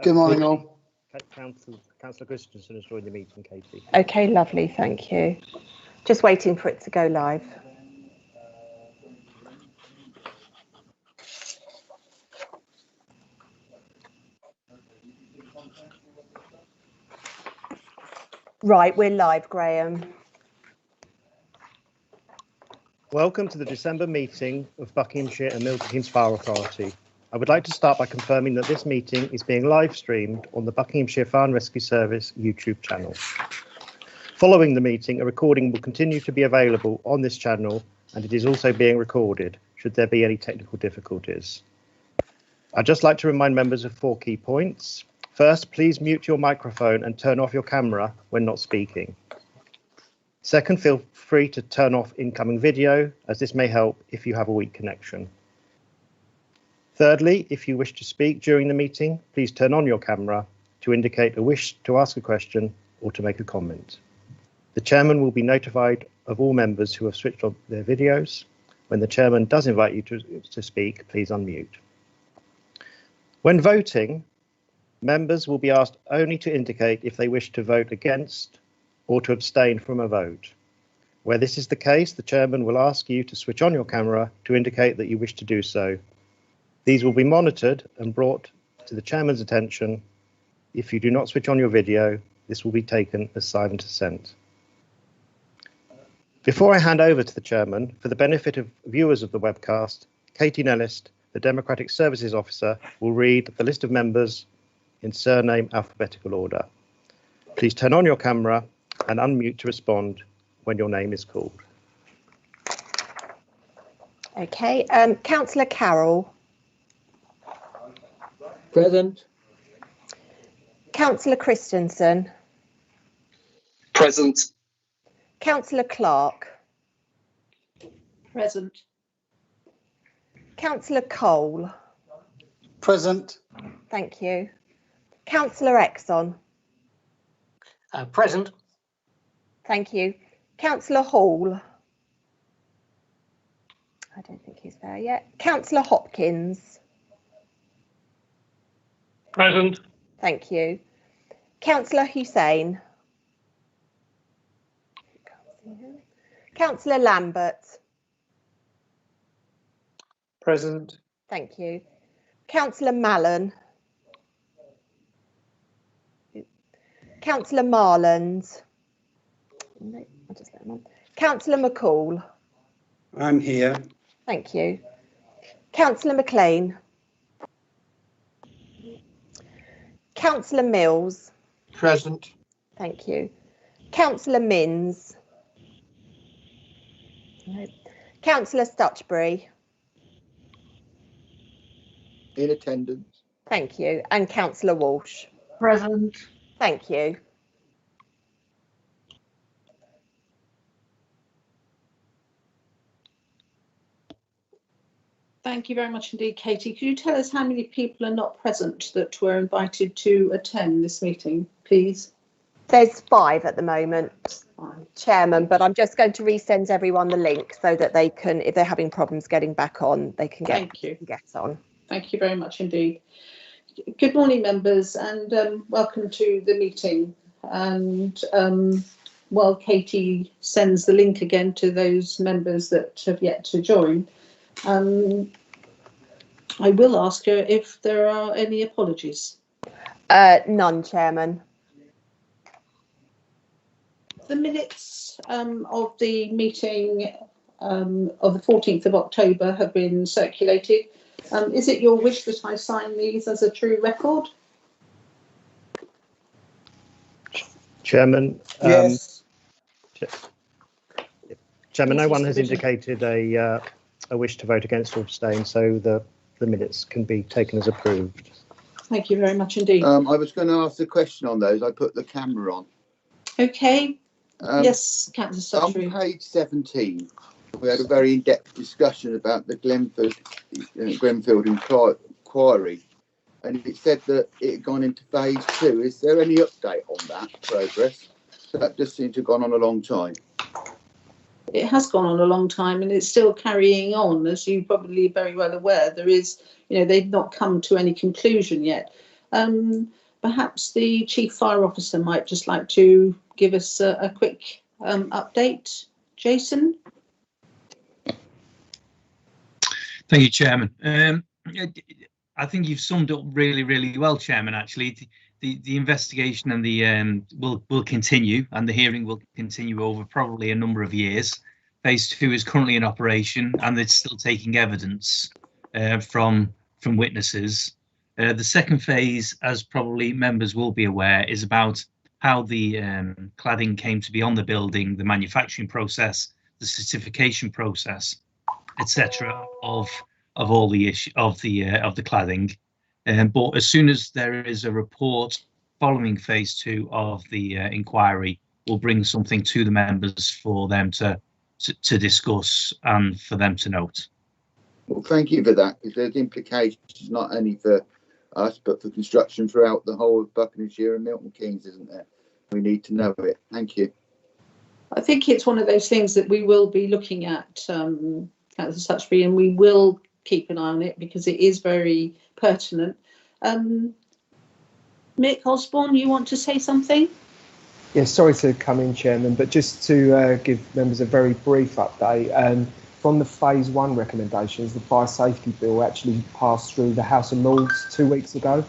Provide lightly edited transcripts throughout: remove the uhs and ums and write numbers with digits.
Good morning, all. Councillor Christensen has joined the meeting, Katie. Okay, lovely, thank you. Just waiting for it to go live. Right, we're live, Graham. Welcome to the December meeting of Buckinghamshire and Milton Keynes Fire Authority. I would like to start by confirming that this meeting is being live streamed on the Buckinghamshire Fire and Rescue Service YouTube channel. Following the meeting, a recording will continue to be available on this channel, and it is also being recorded should there be any technical difficulties. I'd just like to remind members of 4 key points. First, please mute your microphone and turn off your camera when not speaking. Second, feel free to turn off incoming video, as this may help if you have a weak connection. Thirdly, if you wish to speak during the meeting, please turn on your camera to indicate a wish to ask a question or to make a comment. The chairman will be notified of all members who have switched on their videos. When the chairman does invite you to speak, please unmute. When voting, members will be asked only to indicate if they wish to vote against or to abstain from a vote. Where this is the case, the chairman will ask you to switch on your camera to indicate that you wish to do so. These will be monitored and brought to the chairman's attention. If you do not switch on your video, this will be taken as silent assent. Before I hand over to the chairman, for the benefit of viewers of the webcast, Katie Nellist, the Democratic Services Officer, will read the list of members in surname alphabetical order. Please turn on your camera and unmute to respond when your name is called. Okay, Councillor Carroll. Present. Councillor Christensen. Present. Councillor Clark. Present. Councillor Cole. Present. Thank you. Councillor Exon. Present. Thank you. Councillor Hall. I don't think he's there yet. Councillor Hopkins. Present. Thank you. Councillor Hussain. Councillor Lambert. Present. Thank you. Councillor Mallon. Councillor Marland. No, I'll just let him on. Councillor McCall. I'm here. Thank you. Councillor McLean. Councillor Mills. Present. Thank you. Councillor Minns. No. Councillor Stutchbury. In attendance. Thank you. And Councillor Walsh. Present. Thank you. Thank you very much indeed, Katie. Could you tell us how many people are not present that were invited to attend this meeting, please? There's 5 at the moment, Chairman, but I'm just going to resend everyone the link so that they can, if they're having problems getting back on, they can get on. Thank you very much indeed. Good morning, members, and welcome to the meeting. And while Katie sends the link again to those members that have yet to join, I will ask her if there are any apologies. None, Chairman. The minutes of the meeting of the 14th of October have been circulated. Is it your wish that I sign these as a true record? Chairman, Yes. Chairman, no one has indicated a wish to vote against or abstain, so the minutes can be taken as approved. Thank you very much indeed. I was going to ask a question on those. I put the camera on. Okay. Yes, Councillor On Sutcliffe. page 17, we had a very in-depth discussion about the Grenfell inquiry, and it said that it had gone into phase 2. Is there any update on that progress? That just seemed to have gone on a long time. It has gone on a long time and it's still carrying on, as you probably very well aware. There is, they've not come to any conclusion yet. Perhaps the Chief Fire Officer might just like to give us a quick update. Jason? Thank you, Chairman. I think you've summed up really well, Chairman. Actually, the investigation and the will continue, and the hearing will continue over probably a number of years. Phase 2 is currently in operation, and it's still taking evidence from witnesses. The second phase, as probably members will be aware, is about how the cladding came to be on the building, the manufacturing process, the certification process, etc. of all the issue of the cladding. But as soon as there is a report following phase 2 of the inquiry, we'll bring something to the members for them to discuss and for them to note. Well, thank you for that, because there's implications not only for us but for construction throughout the whole of Buckinghamshire and Milton Keynes, isn't there? We need to know it. Thank you. I think it's one of those things that we will be looking at Councillor Suchby, and we will keep an eye on it because it is very pertinent. Mick Osborne, you want to say something? Yes, sorry to come in, Chairman, but just to give members a very brief update. From the phase 1 recommendations, the fire safety bill actually passed through the House of Lords 2 weeks ago.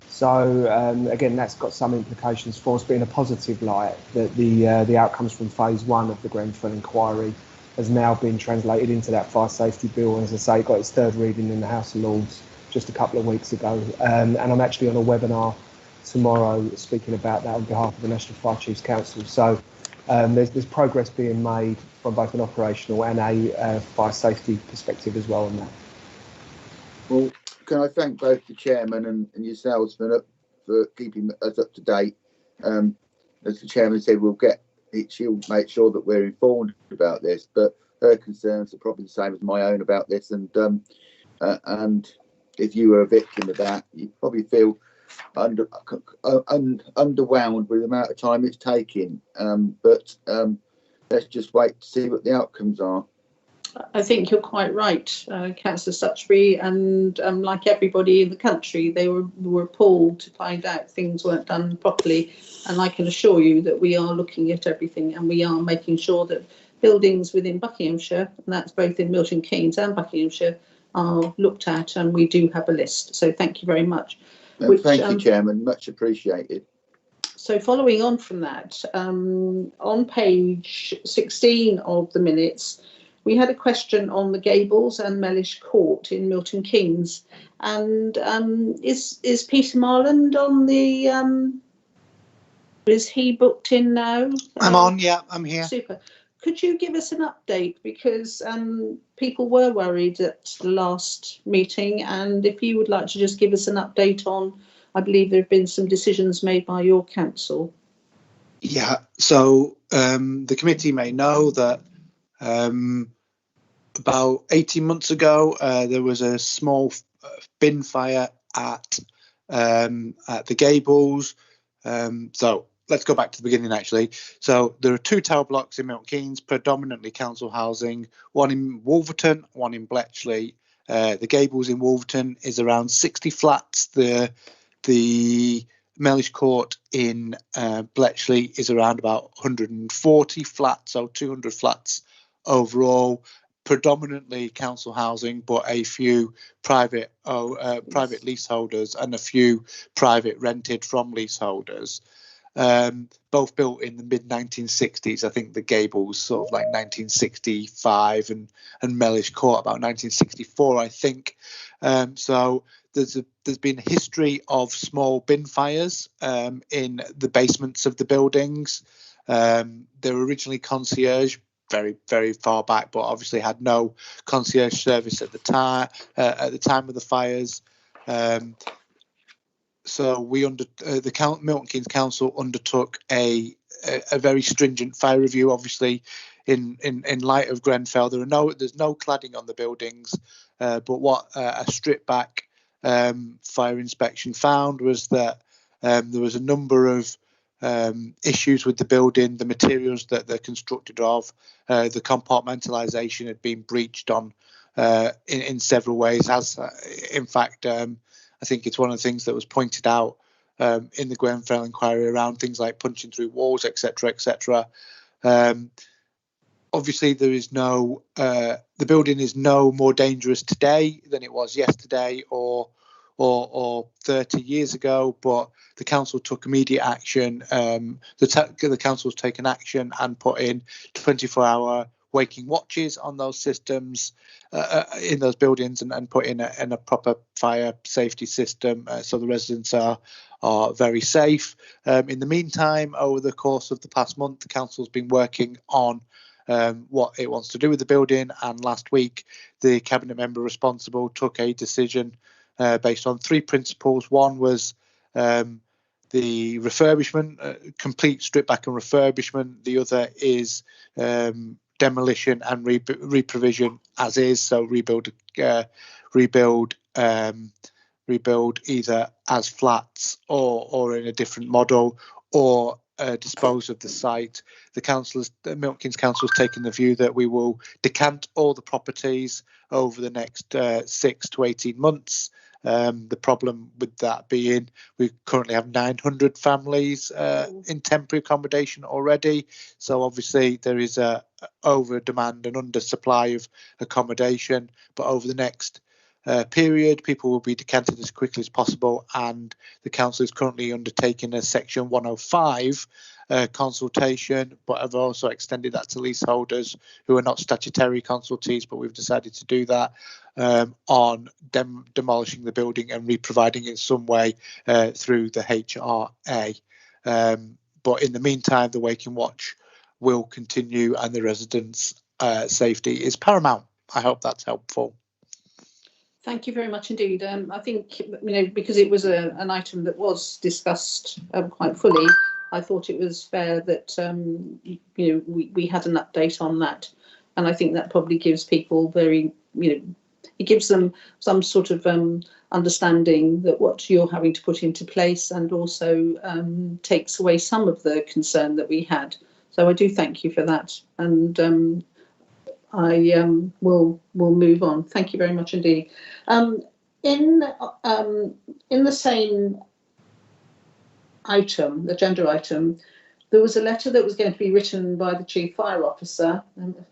So again, that's got some implications for us, but in a positive light, that the outcomes from phase 1 of the Grenfell inquiry has now been translated into that fire safety bill, and as I say, it got its 3rd reading in the House of Lords just a couple of weeks ago. And I'm actually on a webinar tomorrow speaking about that on behalf of the National Fire Chiefs Council. So there's progress being made from both an operational and a fire safety perspective as well on that. Well, can I thank both the chairman and yourselves for keeping us up to date. As the chairman said, she'll make sure that we're informed about this, but her concerns are probably the same as my own about this. And if you were a victim of that, you probably feel underwhelmed with the amount of time it's taking. But let's just wait to see what the outcomes are. I think you're quite right, Councillor Suchby, and like everybody in the country, they were appalled to find out things weren't done properly. And I can assure you that we are looking at everything, and we are making sure that buildings within Buckinghamshire, and that's both in Milton Keynes and Buckinghamshire, are looked at, and we do have a list. So thank you very much. Thank you, Chairman, much appreciated. So following on from that, on page 16 of the minutes, we had a question on the Gables and Mellish Court in Milton Keynes, and is Peter Marland on the? Is he booked in now? I'm on. Yeah, I'm here. Super. Could you give us an update, because people were worried at the last meeting, and if you would like to just give us an update on, I believe there have been some decisions made by your council. Yeah. So the committee may know that. About 18 months ago, there was a small bin fire at the Gables. So let's go back to the beginning, actually. So there are 2 tower blocks in Milton Keynes, predominantly council housing, one in Wolverton, one in Bletchley. The Gables in Wolverton is around 60 flats. The Mellish Court in Bletchley is around about 140 flats, so 200 flats overall. Predominantly council housing, but a few private leaseholders and a few private rented from leaseholders. Both built in the mid-1960s. I think the Gables sort of like 1965 and Mellish Court about 1964, I think. So there's been a history of small bin fires in the basements of the buildings. They were originally concierge, very, very far back, but obviously had no concierge service at the time of the fires. So the Milton Keynes Council undertook a very stringent fire review. Obviously, in light of Grenfell, there's no cladding on the buildings, but what a stripped back fire inspection found was that there was a number of issues with the building, the materials that they're constructed of, the compartmentalisation had been breached on in several ways. As in fact, I think it's one of the things that was pointed out in the Grenfell inquiry around things like punching through walls, etc., etc. Obviously, there is no the building is no more dangerous today than it was yesterday or 30 years ago, but the council took immediate action. The council's taken action and put in 24-hour waking watches on those systems in those buildings, and put in a proper fire safety system, so the residents are very safe. In the meantime, over the course of the past month, the council's been working on what it wants to do with the building, and last week the cabinet member responsible took a decision based on 3 principles. One was the refurbishment, complete strip back and refurbishment. The other is demolition and reprovision as is, so rebuild either as flats or in a different model, or dispose of the site. The Milton Keynes Council has taken the view that we will decant all the properties over the next 6 to 18 months. The problem with that being we currently have 900 families in temporary accommodation already. So obviously there is a over demand and under supply of accommodation, but over the next period, people will be decanted as quickly as possible, and the council is currently undertaking a Section 105 consultation, but I've also extended that to leaseholders who are not statutory consultees, but we've decided to do that on demolishing the building and reproviding it in some way through the HRA. But in the meantime, the Waking Watch will continue, and the residents' safety is paramount. I hope that's helpful. Thank you very much indeed. I think, because it was an item that was discussed quite fully, I thought it was fair that, we had an update on that. And I think that probably gives people it gives them some sort of understanding that what you're having to put into place, and also takes away some of the concern that we had. So I do thank you for that. And I will move on. Thank you very much indeed. In the same item, the agenda item, there was a letter that was going to be written by the Chief Fire Officer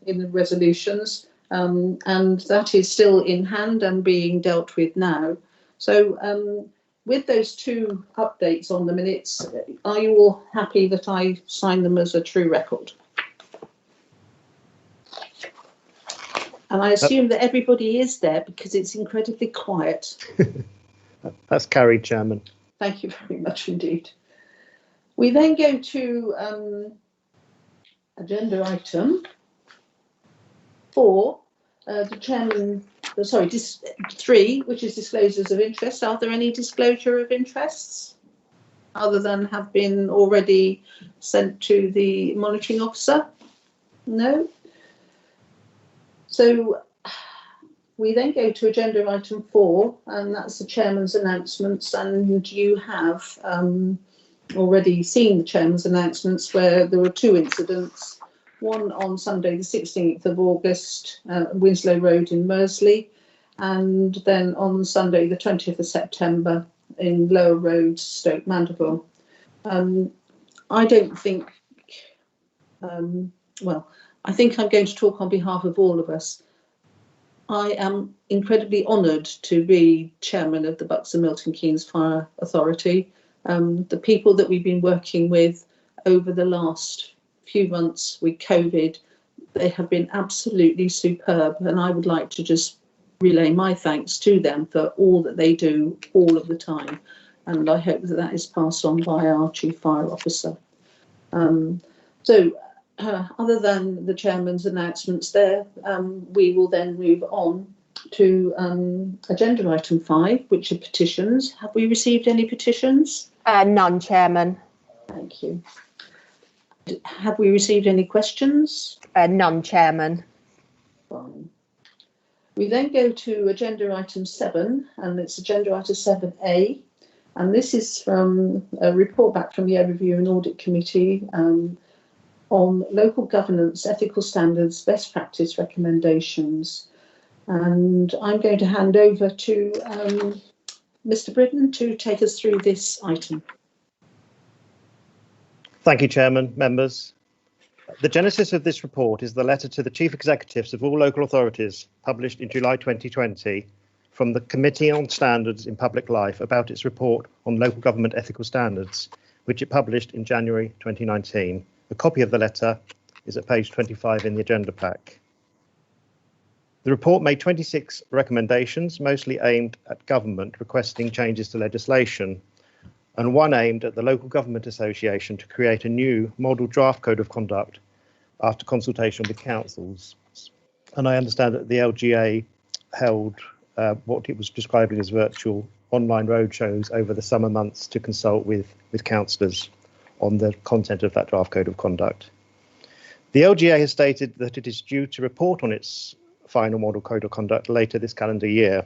in the resolutions, and that is still in hand and being dealt with now. So with those 2 updates on the minutes, are you all happy that I sign them as a true record? And I assume that everybody is there because it's incredibly quiet. That's carried, Chairman. Thank you very much indeed. We then go to agenda item 4, the Chairman, 3, which is disclosures of interest. Are there any disclosure of interests other than have been already sent to the monitoring officer? No. So we then go to agenda item 4, and that's the Chairman's announcements. And you have already seen the Chairman's announcements, where there were 2 incidents. One on Sunday, the 16th of August, Winslow Road in Mersey, and then on Sunday, the 20th of September, in Lower Road, Stoke Mandeville. I don't think, I think I'm going to talk on behalf of all of us. I am incredibly honoured to be chairman of the Bucks and Milton Keynes Fire Authority. The people that we've been working with over the last few months with COVID, they have been absolutely superb, and I would like to just relay my thanks to them for all that they do all of the time, and I hope that is passed on by our Chief Fire Officer. Other than the Chairman's announcements there, we will then move on to agenda item 5, which are petitions. Have we received any petitions? None, Chairman. Thank you. Have we received any questions? None, Chairman. Fine. We then go to agenda item 7, and it's agenda item 7A, and this is from a report back from the Overview and Audit Committee on local governance, ethical standards, best practice recommendations. And I'm going to hand over to Mr. Britton to take us through this item. Thank you, Chairman, members. The genesis of this report is the letter to the Chief Executives of all local authorities published in July 2020 from the Committee on Standards in Public Life about its report on local government ethical standards, which it published in January 2019. A copy of the letter is at page 25 in the agenda pack. The report made 26 recommendations, mostly aimed at government requesting changes to legislation, and one aimed at the Local Government Association to create a new model draft code of conduct after consultation with councils. And I understand that the LGA held what it was describing as virtual online roadshows over the summer months to consult with councillors on the content of that draft code of conduct. The LGA has stated that it is due to report on its final model code of conduct later this calendar year.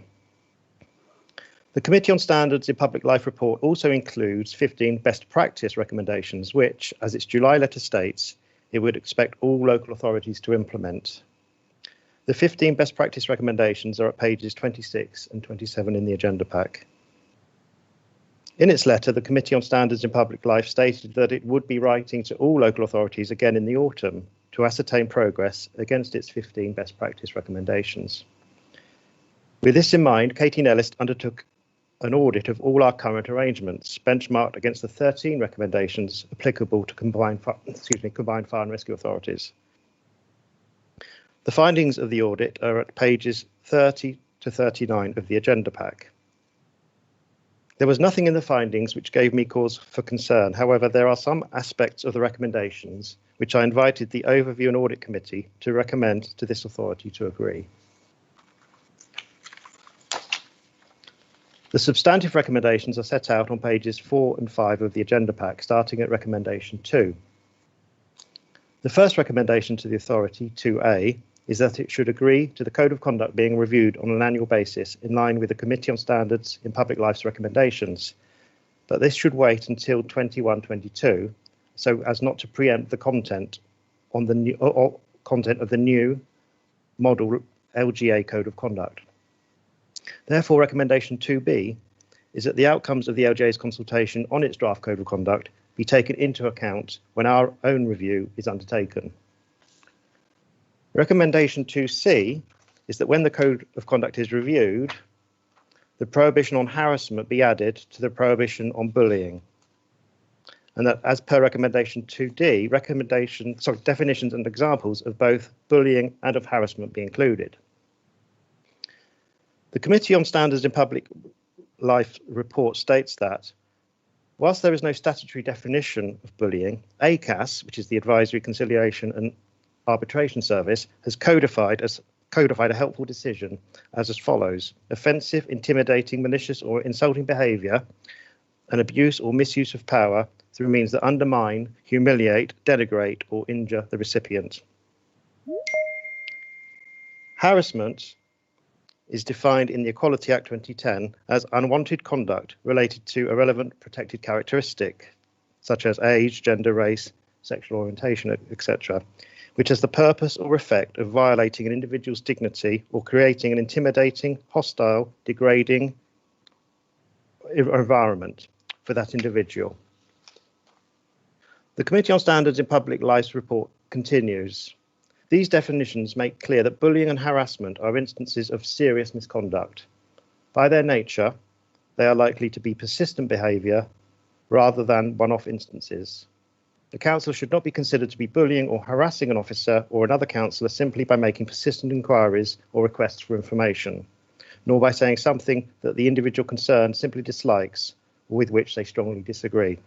The Committee on Standards in Public Life report also includes 15 best practice recommendations, which, as its July letter states, it would expect all local authorities to implement. The 15 best practice recommendations are at pages 26 and 27 in the agenda pack. In its letter, the Committee on Standards in Public Life stated that it would be writing to all local authorities again in the autumn to ascertain progress against its 15 best practice recommendations. With this in mind, Katie Nellis undertook an audit of all our current arrangements, benchmarked against the 13 recommendations applicable to combined fire and rescue authorities. The findings of the audit are at pages 30 to 39 of the agenda pack. There was nothing in the findings which gave me cause for concern. However, there are some aspects of the recommendations which I invited the Overview and Audit Committee to recommend to this authority to agree. The substantive recommendations are set out on pages 4 and 5 of the agenda pack, starting at recommendation 2. The first recommendation to the authority, 2A, is that it should agree to the Code of Conduct being reviewed on an annual basis in line with the Committee on Standards in Public Life's recommendations, but this should wait until 21-22 so as not to preempt the content on the new content of the new model LGA Code of Conduct. Therefore, recommendation 2B is that the outcomes of the LGA's consultation on its draft Code of Conduct be taken into account when our own review is undertaken. Recommendation 2C is that when the Code of Conduct is reviewed, the prohibition on harassment be added to the prohibition on bullying. And that, as per recommendation 2D, definitions and examples of both bullying and of harassment be included. The Committee on Standards in Public Life report states that, whilst there is no statutory definition of bullying, ACAS, which is the Advisory, Conciliation and Arbitration Service, has codified a helpful decision as follows: offensive, intimidating, malicious or insulting behaviour, an abuse or misuse of power through means that undermine, humiliate, denigrate or injure the recipient. Harassment is defined in the Equality Act 2010 as unwanted conduct related to a relevant protected characteristic, such as age, gender, race, sexual orientation, etc., which has the purpose or effect of violating an individual's dignity or creating an intimidating, hostile, degrading environment for that individual. The Committee on Standards in Public Life's report continues. These definitions make clear that bullying and harassment are instances of serious misconduct. By their nature, they are likely to be persistent behaviour rather than one-off instances. The council should not be considered to be bullying or harassing an officer or another councillor simply by making persistent inquiries or requests for information, nor by saying something that the individual concerned simply dislikes or with which they strongly disagree.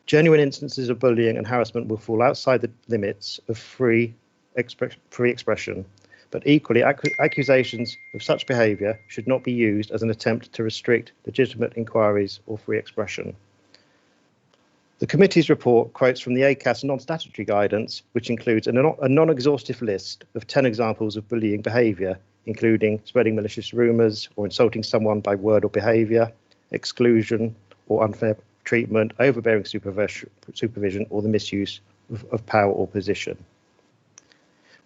Genuine instances of bullying and harassment will fall outside the limits of free expression, but equally accusations of such behaviour should not be used as an attempt to restrict legitimate inquiries or free expression. The committee's report quotes from the ACAS non-statutory guidance, which includes a non-exhaustive list of 10 examples of bullying behaviour, including spreading malicious rumours or insulting someone by word or behaviour, exclusion or unfair treatment, overbearing supervision, or the misuse of power or position.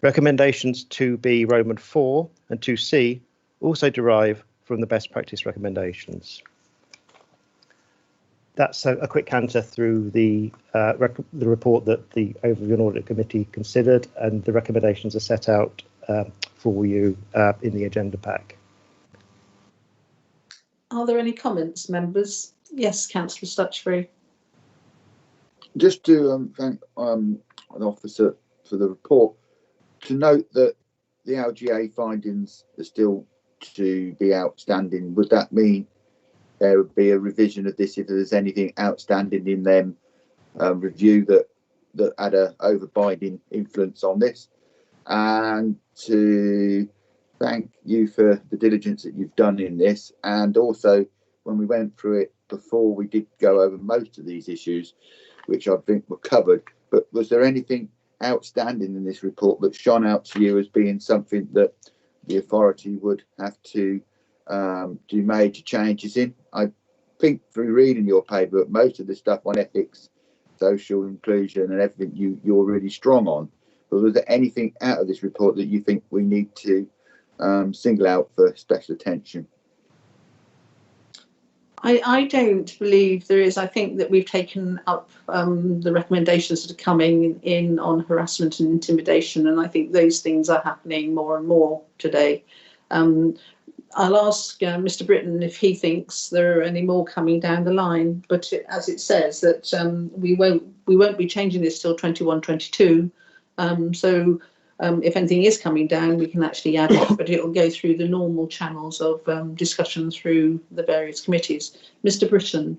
Recommendations 2B Roman 4 and 2C also derive from the best practice recommendations. That's a quick canter through the report that the Overview and Audit Committee considered, and the recommendations are set out for you in the agenda pack. Are there any comments, members? Yes, Councillor Stutchbury. Just to thank an officer for the report, to note that the LGA findings are still to be outstanding. Would that mean there would be a revision of this if there's anything outstanding in them review that had a overbinding influence on this? And to thank you for the diligence that you've done in this, and also when we went through it before, we did go over most of these issues which I think were covered, but was there anything outstanding in this report that shone out to you as being something that the authority would have to do major changes in? I think through reading your paper, most of the stuff on ethics, social inclusion and everything you're really strong on, but was there anything out of this report that you think we need to single out for special attention? I don't believe there is. I think that we've taken up the recommendations that are coming in on harassment and intimidation, and I think those things are happening more and more today. I'll ask Mr. Britton if he thinks there are any more coming down the line, but as it says that we won't be changing this till 21-22. So if anything is coming down, we can actually add it, but it will go through the normal channels of discussion through the various committees. Mr. Britton.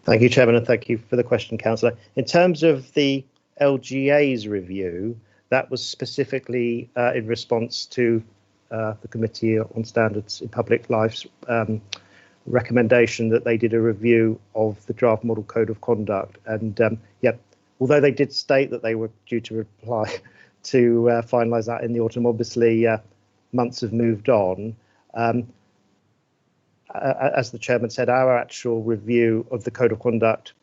Thank you, Chairman, and thank you for the question, Councillor. In terms of the LGA's review, that was specifically in response to the Committee on Standards in Public Life's recommendation that they did a review of the draft model code of conduct. And although they did state that they were due to reply to finalise that in the autumn, obviously months have moved on. As the Chairman said, our actual review of the code of conduct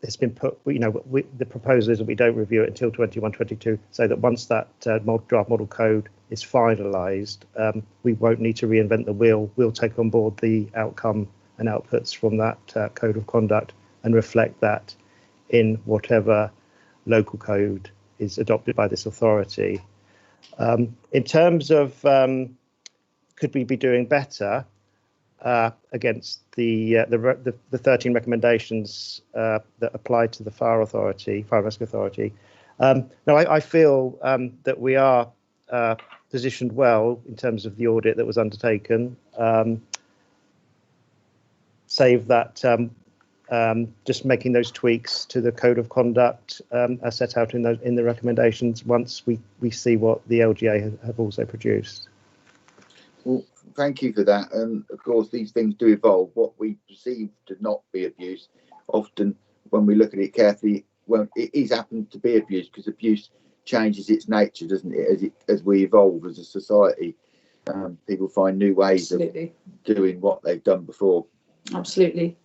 has been put, the proposal is that we don't review it until 21-22, so that once that draft model code is finalised, we won't need to reinvent the wheel. We'll take on board the outcome and outputs from that code of conduct and reflect that in whatever local code is adopted by this authority. In terms of could we be doing better against the 13 recommendations that apply to the fire rescue authority? No, I feel that we are positioned well in terms of the audit that was undertaken, save that just making those tweaks to the code of conduct as set out in the recommendations once we see what the LGA have also produced. Well, thank you for that. And of course, these things do evolve. What we perceive to not be abuse, often when we look at it carefully, well, it is happened to be abuse, because abuse changes its nature, doesn't it? As we evolve as a society, people find new ways Absolutely. Of doing what they've done before. Absolutely.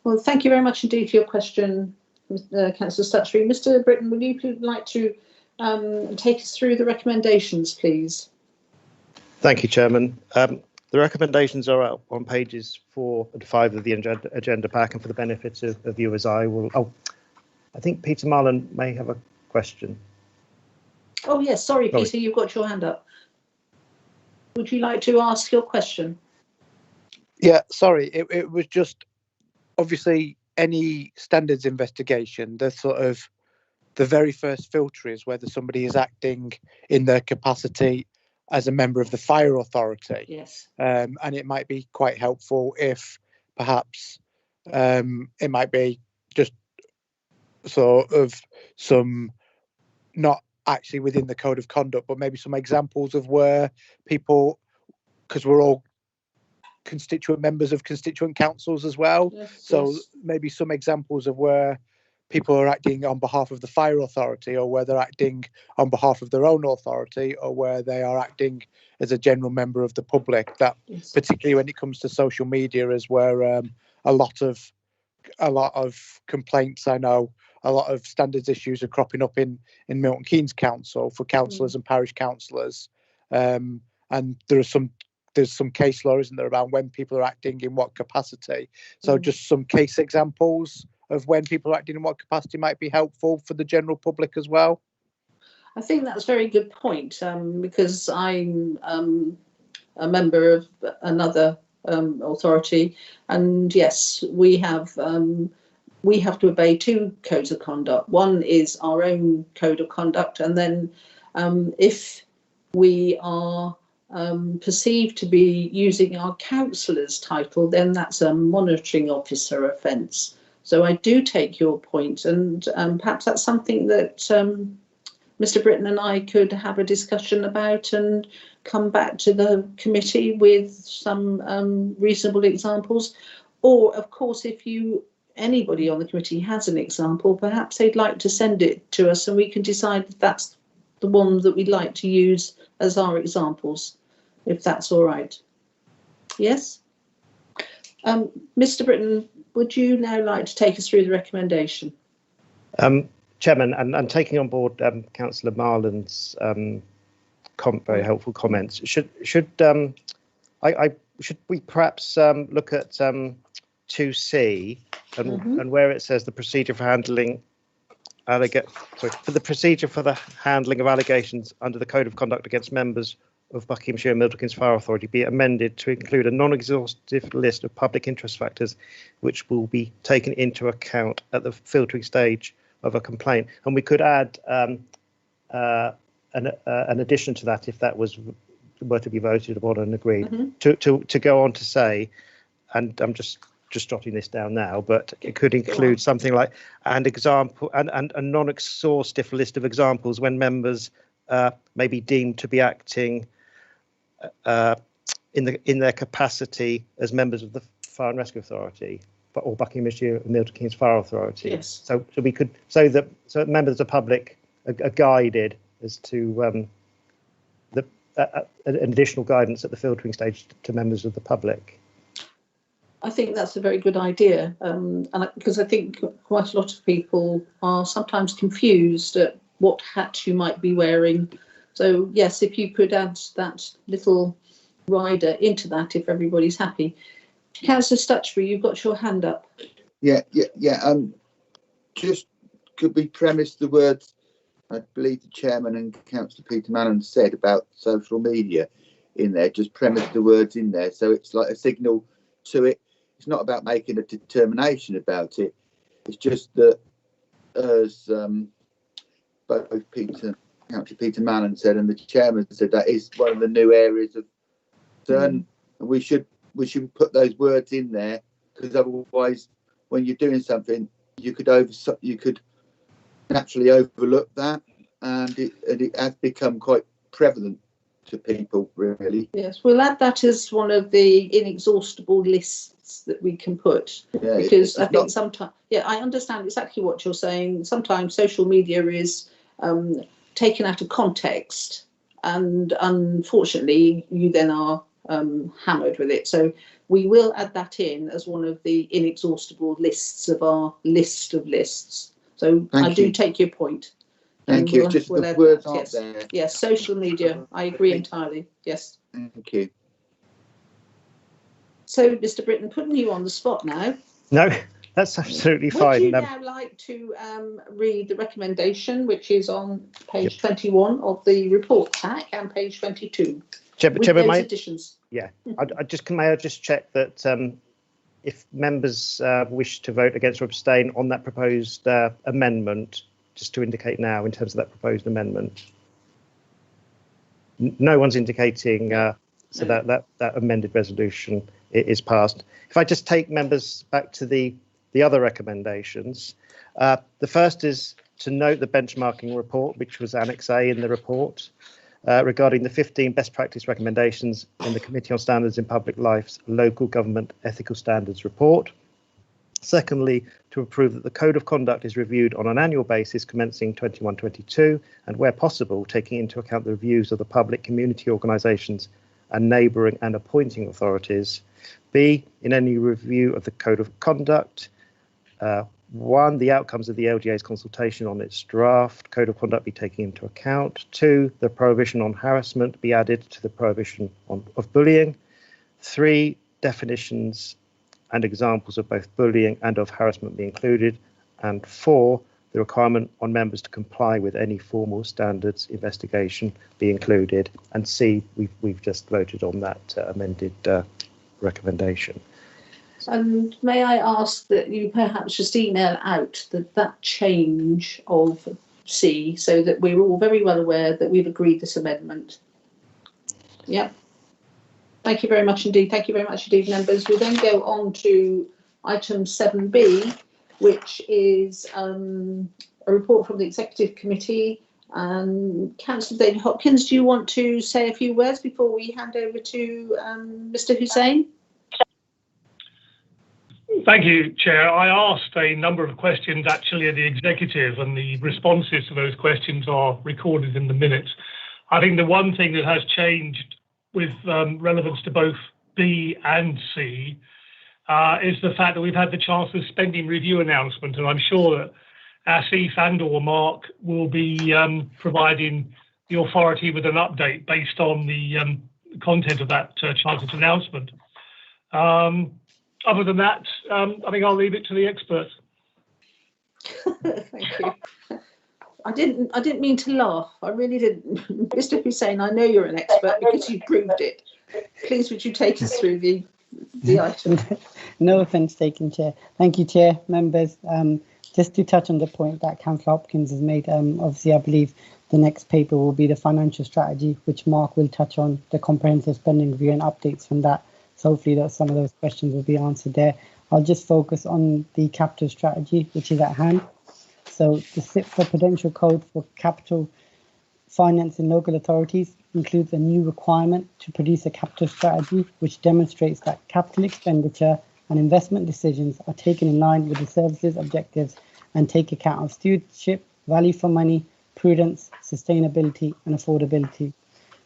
Well, thank you very much indeed for your question, Councillor Stutchbury. Mr. Britton, would you like to take us through the recommendations, please? Thank you, Chairman. The recommendations are up on pages 4 and 5 of the agenda pack, and for the benefit of viewers, I think Peter Marlin may have a question. Oh, yes. Sorry, Peter, you've got your hand up. Would you like to ask your question? Yeah, sorry. It was just, obviously, any standards investigation, the very first filter is whether somebody is acting in their capacity as a member of the fire authority. Yes. And it might be quite helpful if perhaps it might be just sort of some, not actually within the code of conduct, but maybe some examples of where people, because we're all constituent members of constituent councils as well. Yes, so yes. Maybe some examples of where people are acting on behalf of the fire authority, or where they're acting on behalf of their own authority, or where they are acting as a general member of the public. That Yes. particularly when it comes to social media is where a lot of complaints, I know a lot of standards issues are cropping up in Milton Keynes Council for councillors and parish councillors, and there are some there's some case law, isn't there, around when people are acting in what capacity. So just some case examples of when people are acting in what capacity might be helpful for the general public as well. I think that's a very good point, because I'm a member of another authority, and yes, we have to obey two codes of conduct. One is our own code of conduct, and then if we are perceived to be using our councillor's title, then that's a monitoring officer offence. So I do take your point, and perhaps that's something that Mr. Britton and I could have a discussion about and come back to the committee with some reasonable examples. Or, of course, if anybody on the committee has an example, perhaps they'd like to send it to us and we can decide if that's the one that we'd like to use as our examples, if that's all right. Yes? Mr. Britton, would you now like to take us through the recommendation? Chairman, and taking on board Councillor Marland's very helpful comments, should we perhaps look at 2C and where it says the procedure for handling for the handling of allegations under the Code of Conduct against members of Buckinghamshire and Milton Keynes Fire Authority be amended to include a non-exhaustive list of public interest factors which will be taken into account at the filtering stage of a complaint. And we could add an addition to that if that were to be voted upon and agreed, to go on to say, and I'm just jotting this down now, but it could include something like and a non-exhaustive list of examples when members may be deemed to be acting in their capacity as members of the Fire and Rescue Authority or Buckinghamshire and Milton Keynes Fire Authority. Yes. So we could so members of the public are guided as to an additional guidance at the filtering stage to members of the public. I think that's a very good idea, and because I think quite a lot of people are sometimes confused at what hat you might be wearing. So yes, if you could add that little rider into that, if everybody's happy. Councillor Stutchbury, you've got your hand up. Yeah. Just could we premise the words I believe the chairman and Councillor Peter Mannon said about social media in there, just premise the words in there. So it's like a signal to it. It's not about making a determination about it. It's just that, as both Councillor Peter Mannon said and the chairman said, that is one of the new areas of concern. And we should put those words in there, because otherwise, when you're doing something, you could naturally overlook that, and it has become quite prevalent to people, really. Yes, we'll add that as one of the inexhaustible lists that we can put, because I think sometimes, I understand exactly what you're saying. Sometimes social media is taken out of context, and unfortunately, you then are hammered with it. So we will add that in as one of the inexhaustible lists of our list of lists. So I do take your point. Thank you. Just the words aren't there. Yes, social media. I agree entirely. Yes. Thank you. So, Mr. Britton, putting you on the spot now. No, that's absolutely fine. Would you now like to read the recommendation, which is on page 21 of the report pack and page 22? With those additions. Yeah, may I just check that if members wish to vote against or abstain on that proposed amendment, just to indicate now in terms of that proposed amendment. No one's indicating, so that amended resolution is passed. If I just take members back to the other recommendations, the first is to note the benchmarking report, which was Annex A in the report, regarding the 15 best practice recommendations in the Committee on Standards in Public Life's Local Government Ethical Standards report. Secondly, to approve that the Code of Conduct is reviewed on an annual basis commencing 21-22, and where possible, taking into account the views of the public, community organisations and neighbouring and appointing authorities. B, in any review of the Code of Conduct, 1, the outcomes of the LGA's consultation on its draft code of conduct be taken into account. 2, the prohibition on harassment be added to the prohibition of bullying. 3, definitions and examples of both bullying and of harassment be included. And 4, the requirement on members to comply with any formal standards investigation be included. And C, we've just voted on that amended recommendation. And may I ask that you perhaps just email out that change of C, so that we're all very well aware that we've agreed this amendment. Yep. Thank you very much indeed. Thank you very much indeed, members. We then go on to item 7B, which is a report from the Executive Committee. Councillor David Hopkins, do you want to say a few words before we hand over to Mr. Hussain? Thank you, Chair. I asked a number of questions actually at the executive, and the responses to those questions are recorded in the minutes. I think the one thing that has changed with relevance to both B and C is the fact that we've had the Chancellor's spending review announcement, and I'm sure that Asif and/or Mark will be providing the authority with an update based on the content of that Chancellor's announcement. Other than that, I think I'll leave it to the experts. Thank you. I didn't mean to laugh. I really didn't. Mr. Hussain, I know you're an expert because you proved it. Please, would you take us through the item? No offence taken, Chair. Thank you, Chair, members. Just to touch on the point that Councillor Hopkins has made, obviously I believe the next paper will be the financial strategy, which Mark will touch on, the comprehensive spending review and updates from that. So hopefully some of those questions will be answered there. I'll just focus on the capital strategy, which is at hand. So the SIP for Prudential Code for Capital Finance in Local Authorities includes a new requirement to produce a capital strategy, which demonstrates that capital expenditure and investment decisions are taken in line with the service's objectives and take account of stewardship, value for money, prudence, sustainability and affordability.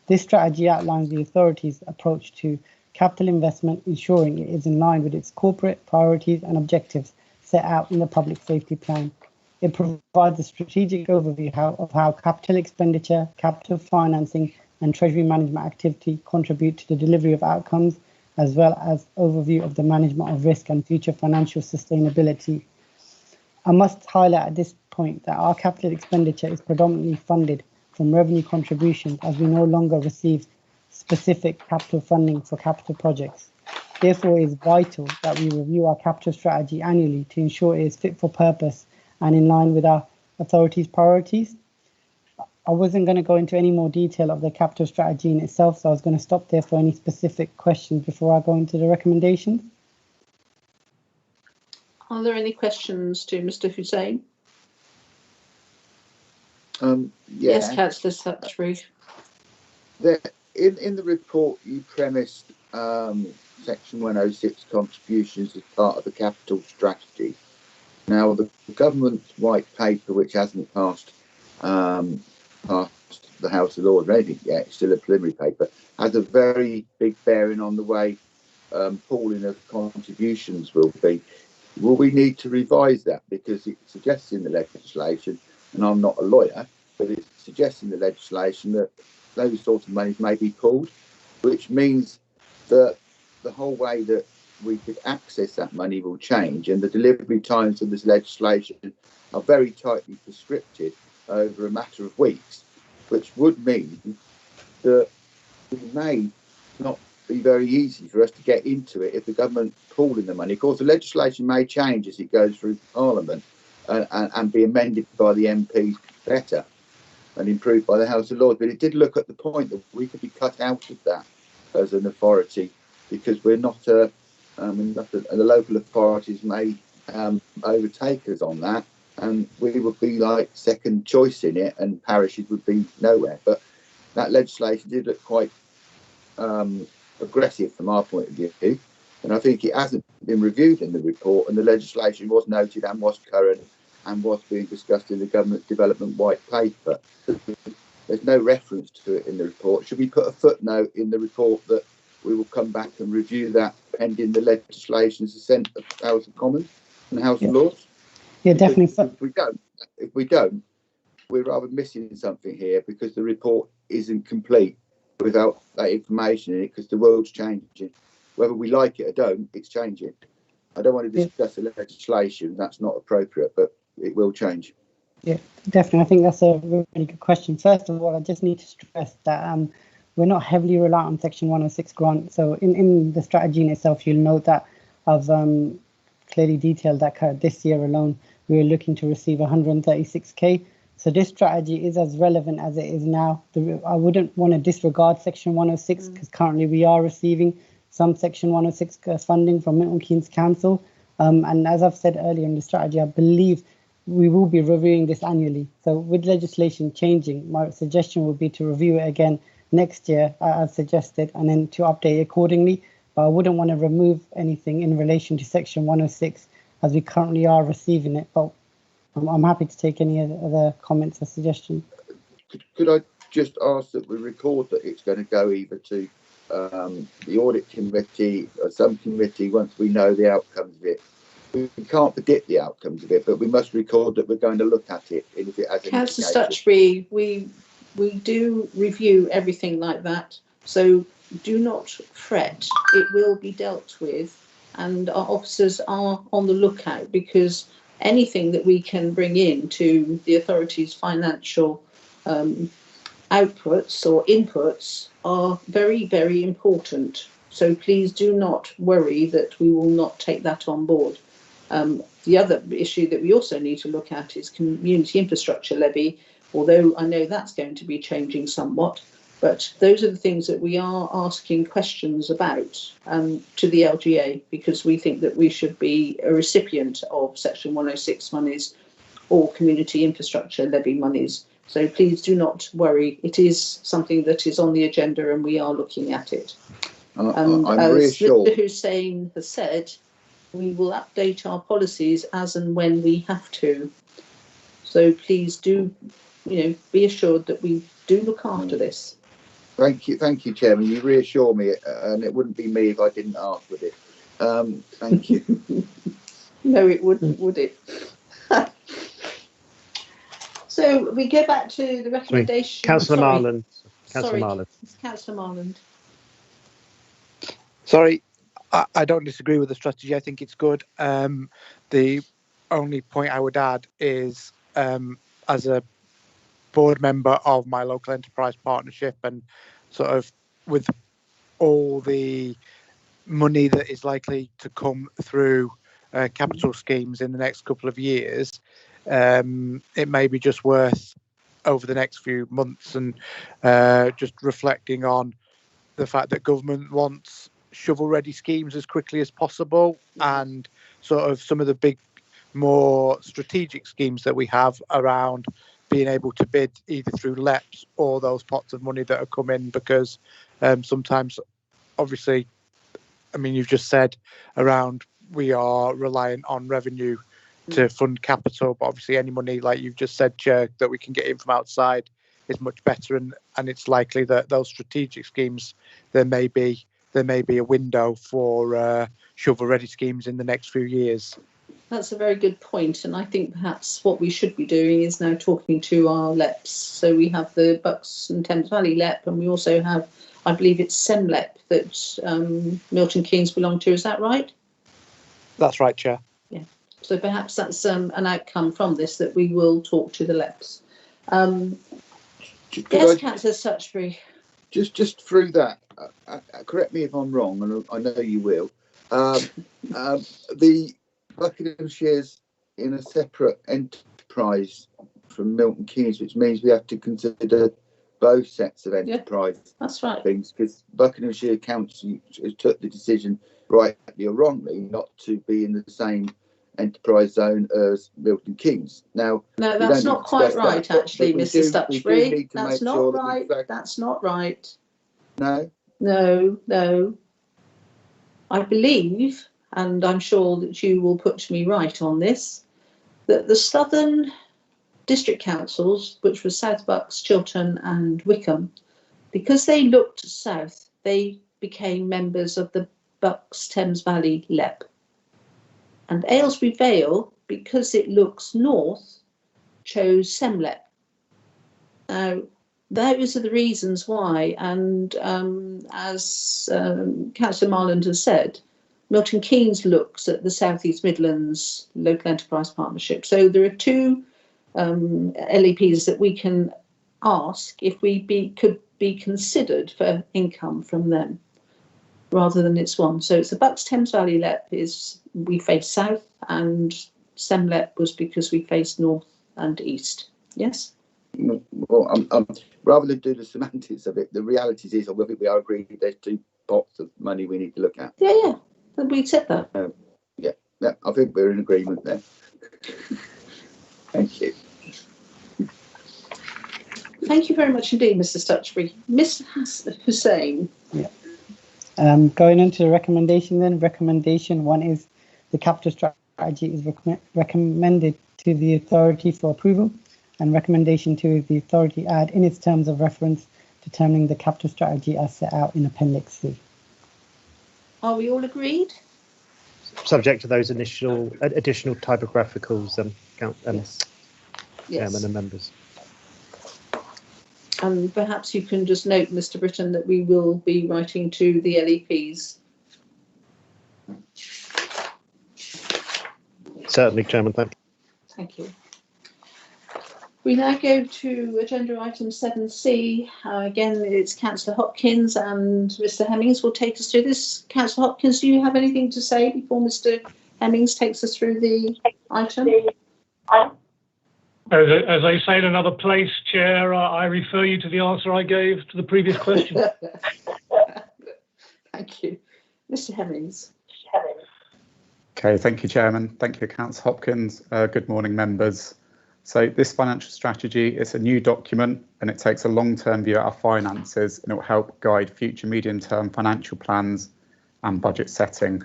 This strategy outlines the authority's approach to capital investment, ensuring it is in line with its corporate priorities and objectives set out in the Public Safety Plan. It provides a strategic overview of how capital expenditure, capital financing and treasury management activity contribute to the delivery of outcomes, as well as overview of the management of risk and future financial sustainability. I must highlight at this point that our capital expenditure is predominantly funded from revenue contributions, as we no longer receive specific capital funding for capital projects. Therefore, it is vital that we review our capital strategy annually to ensure it is fit for purpose and in line with our authority's priorities. I wasn't going to go into any more detail of the capital strategy in itself, so I was going to stop there for any specific questions before I go into the recommendations. Are there any questions to Mr. Hussain? Yes, Councillor Sutcliffe. In the report, you premised Section 106 contributions as part of the capital strategy. Now, the government's white paper, which hasn't passed the House of Lords or anything yet, it's still a preliminary paper, has a very big bearing on the way pooling of contributions will be. Will we need to revise that? Because it suggests in the legislation, and I'm not a lawyer, but it suggests in the legislation that those sorts of monies may be pooled, which means that the whole way that we could access that money will change, and the delivery times of this legislation are very tightly prescripted over a matter of weeks, which would mean that it may not be very easy for us to get into it if the government pooling the money. Of course, the legislation may change as it goes through Parliament and be amended by the MPs better and improved by the House of Lords, but it did look at the point that we could be cut out of that as an authority, because we're not the local authorities may overtake us on that, and we would be like second choice in it, and parishes would be nowhere. But that legislation did look quite aggressive from our point of view, and I think it hasn't been reviewed in the report, and the legislation was noted and was current and was being discussed in the government development white paper. There's no reference to it in the report. Should we put a footnote in the report that we will come back and review that pending the legislation is sent to the House of Commons and the House of Lords? Yeah, definitely. If we don't, we're rather missing something here, because the report isn't complete without that information in it, because the world's changing. Whether we like it or don't, it's changing. I don't want to discuss the legislation, that's not appropriate, but it will change. Yeah, definitely. I think that's a really good question. First of all, I just need to stress that we're not heavily reliant on Section 106 grant. So in the strategy in itself, you'll note that I've clearly detailed that this year alone, we were looking to receive 136k. So this strategy is as relevant as it is now. I wouldn't want to disregard Section 106, because currently we are receiving some Section 106 funding from Milton Keynes Council. And as I've said earlier in the strategy, I believe we will be reviewing this annually. So with legislation changing, my suggestion would be to review it again next year, as suggested, and then to update accordingly. But I wouldn't want to remove anything in relation to Section 106, as we currently are receiving it. But I'm happy to take any other comments or suggestions. Could I just ask that we record that it's going to go either to the audit committee or some committee once we know the outcomes of it? We can't predict the outcomes of it, but we must record that we're going to look at it. And if it has Councillor Stutchbury, we do review everything like that, so do not fret. It will be dealt with, and our officers are on the lookout, because anything that we can bring in to the authority's financial outputs or inputs are very, very important. So please do not worry that we will not take that on board. The other issue that we also need to look at is community infrastructure levy, although I know that's going to be changing somewhat. But those are the things that we are asking questions about to the LGA, because we think that we should be a recipient of Section 106 monies or community infrastructure levy monies. So please do not worry. It is something that is on the agenda and we are looking at it. I'm as reassured. Mr. Hussain has said, we will update our policies as and when we have to. So please do, be assured that we do look after this. Thank you, Chairman. You reassure me, and it wouldn't be me if I didn't ask with it. Thank you. No, it wouldn't, would it? So we go back to the recommendation. Councillor Marland. Sorry, Councillor Marland. Sorry, I don't disagree with the strategy. I think it's good. The only point I would add is, as a board member of my local enterprise partnership, and sort of with all the money that is likely to come through capital schemes in the next couple of years, it may be just worth over the next few months and just reflecting on the fact that government wants shovel-ready schemes as quickly as possible, and sort of some of the big, more strategic schemes that we have around being able to bid either through LEPs or those pots of money that are coming, because sometimes, obviously, I mean, you've just said around we are reliant on revenue to fund capital, but obviously any money, like you've just said, Chair, that we can get in from outside is much better, and it's likely that those strategic schemes, there may be a window for shovel-ready schemes in the next few years. That's a very good point, and I think perhaps what we should be doing is now talking to our LEPs. So we have the Bucks and Thames Valley LEP, and we also have, I believe it's SEMLEP that Milton Keynes belong to. Is that right? That's right, Chair. Yeah. So perhaps that's an outcome from this, that we will talk to the LEPs. Yes, Councillor Stutchbury. Just through that, correct me if I'm wrong, and I know you will. The Buckinghamshire's in a separate enterprise from Milton Keynes, which means we have to consider both sets of enterprise. Yeah, that's right. Things, because Buckinghamshire Council took the decision, rightly or wrongly, not to be in the same enterprise zone as Milton Keynes. Now, no, that's not quite right, actually, Mr. Stutchbury. That's not right. That's not right. No. No. I believe, and I'm sure that you will put me right on this, that the southern district councils, which were South Bucks, Chiltern and Wickham, because they looked south, they became members of the Bucks Thames Valley LEP. And Aylesbury Vale because it looks north, chose Semlep. Now, those are the reasons why, and as Councillor Marland has said, Milton Keynes looks at the South East Midlands Local Enterprise Partnership. So there are two LEPs that we can ask if we could be considered for income from them, rather than it's one. So it's the Bucks Thames Valley LEP is we face south, and Semlep was because we face north and east. Yes? Well, rather than do the semantics of it, the realities is, I think we are agreed there's two pots of money we need to look at. Yeah. We said that. Yeah, I think we're in agreement there. Thank you. Thank you very much indeed, Mr. Stutchbury. Mr. Hussain. Yeah. Going on to the recommendation then. Recommendation 1 is the capital strategy is recommended to the authority for approval, and recommendation 2 is the authority add in its terms of reference determining the capital strategy as set out in Appendix C. Are we all agreed? Subject to those additional typographicals, Yes. Chairman and members. And perhaps you can just note, Mr. Britton, that we will be writing to the LEPs. Certainly, Chairman. Thank you. We now go to agenda item 7C. Again, it's Councillor Hopkins and Mr. Hemmings will take us through this. Councillor Hopkins, do you have anything to say before Mr. Hemmings takes us through the item? As I say in another place, Chair, I refer you to the answer I gave to the previous question. Thank you. Mr. Hemmings. Okay, thank you, Chairman. Thank you, Councillor Hopkins. Good morning, members. So this financial strategy is a new document and it takes a long-term view at our finances, and it will help guide future medium-term financial plans and budget setting.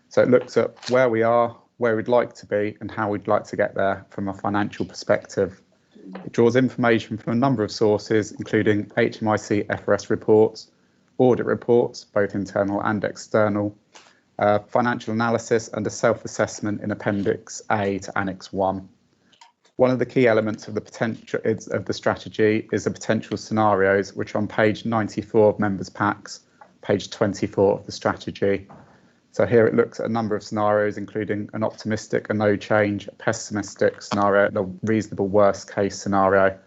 So it looks at where we are, where we'd like to be, and how we'd like to get there from a financial perspective. It draws information from a number of sources, including HMIC FRS reports, audit reports, both internal and external, financial analysis, and a self-assessment in Appendix A to Annex 1. One of the key elements of the strategy is the potential scenarios, which are on page 94 of members' packs, page 24 of the strategy. So here it looks at a number of scenarios, including an optimistic, a no change, a pessimistic scenario, and a reasonable worst case scenario.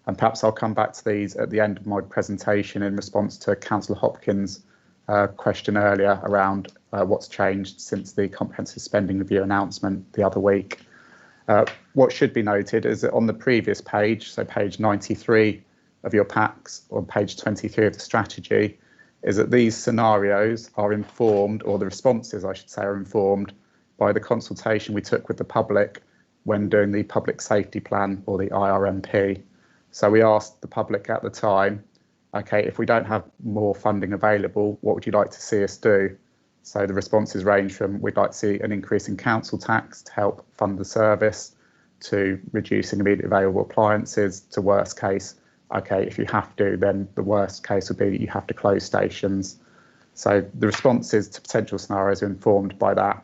And perhaps I'll come back to these at the end of my presentation in response to Councillor Hopkins' question earlier around what's changed since the comprehensive spending review announcement the other week. What should be noted is that on the previous page, so page 93 of your packs, or page 23 of the strategy, is that these scenarios are informed, or the responses, I should say, are informed by the consultation we took with the public when doing the public safety plan, or the IRMP. So we asked the public at the time, okay, if we don't have more funding available, what would you like to see us do? So the responses range from we'd like to see an increase in council tax to help fund the service, to reducing immediately available appliances, to worst case, okay, if you have to, then the worst case would be you have to close stations. So the responses to potential scenarios are informed by that.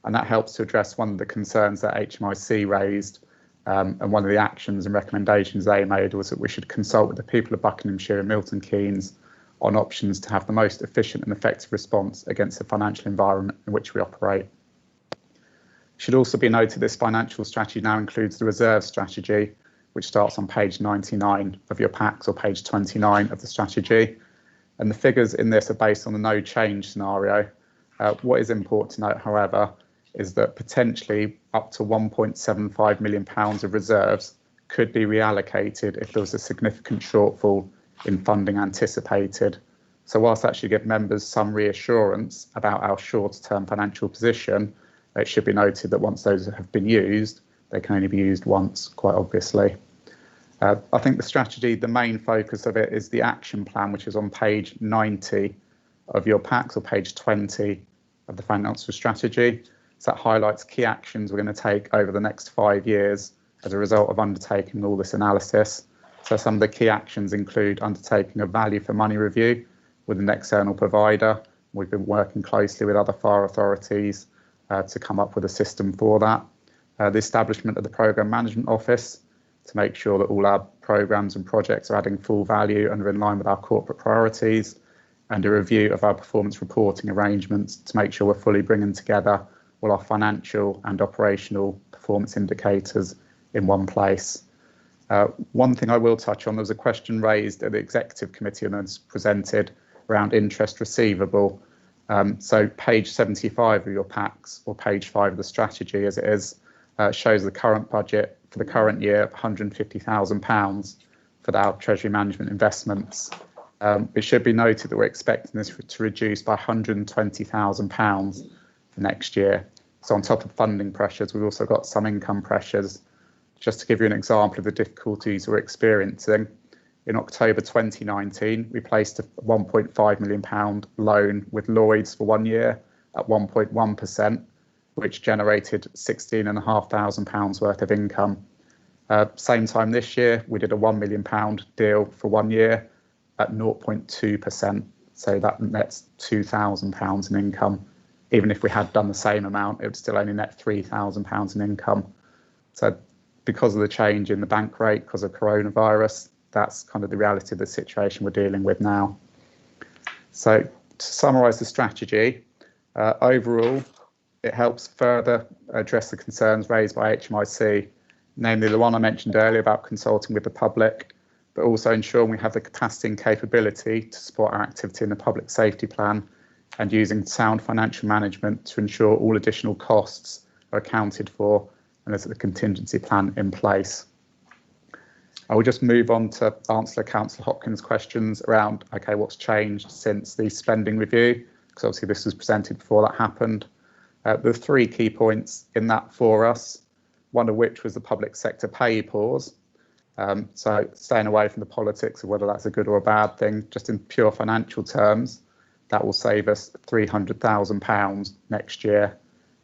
And that helps to address one of the concerns that HMIC raised, and one of the actions and recommendations they made was that we should consult with the people of Buckinghamshire and Milton Keynes on options to have the most efficient and effective response against the financial environment in which we operate. It should also be noted this financial strategy now includes the reserve strategy, which starts on page 99 of your packs, or page 29 of the strategy. And the figures in this are based on the no change scenario. What is important to note, however, is that potentially up to £1.75 million of reserves could be reallocated if there was a significant shortfall in funding anticipated. So whilst that should give members some reassurance about our short-term financial position, it should be noted that once those have been used, they can only be used once, quite obviously. I think the strategy, the main focus of it is the action plan, which is on page 90 of your packs, or page 20 of the financial strategy. So that highlights key actions we're going to take over the next 5 years as a result of undertaking all this analysis. So some of the key actions include undertaking a value for money review with an external provider. We've been working closely with other fire authorities to come up with a system for that. the establishment of the Programme Management Office to make sure that all our programmes and projects are adding full value and are in line with our corporate priorities, and a review of our performance reporting arrangements to make sure we're fully bringing together all our financial and operational performance indicators in one place. One thing I will touch on, there was a question raised at the Executive Committee and it's presented around interest receivable. So page 75 of your packs, or page 5 of the strategy as it is, shows the current budget for the current year of £150,000 for our Treasury Management investments. It should be noted that we're expecting this to reduce by £120,000 for next year. So on top of funding pressures, we've also got some income pressures. Just to give you an example of the difficulties we're experiencing, in October 2019, we placed a £1.5 million loan with Lloyds for 1 year at 1.1%, which generated £16,500 worth of income. Same time this year, we did a £1 million deal for 1 year at 0.2%. So that nets £2,000 in income. Even if we had done the same amount, it would still only net £3,000 in income. So because of the change in the bank rate, because of coronavirus, that's kind of the reality of the situation we're dealing with now. So to summarise the strategy, overall, it helps further address the concerns raised by HMIC, namely the one I mentioned earlier about consulting with the public, but also ensuring we have the capacity and capability to support our activity in the public safety plan and using sound financial management to ensure all additional costs are accounted for and there's a contingency plan in place. I will just move on to answer Councillor Hopkins' questions around, okay, what's changed since the spending review, because obviously this was presented before that happened. There are 3 key points in that for us, one of which was the public sector pay pause. So staying away from the politics of whether that's a good or a bad thing, just in pure financial terms, that will save us £300,000 next year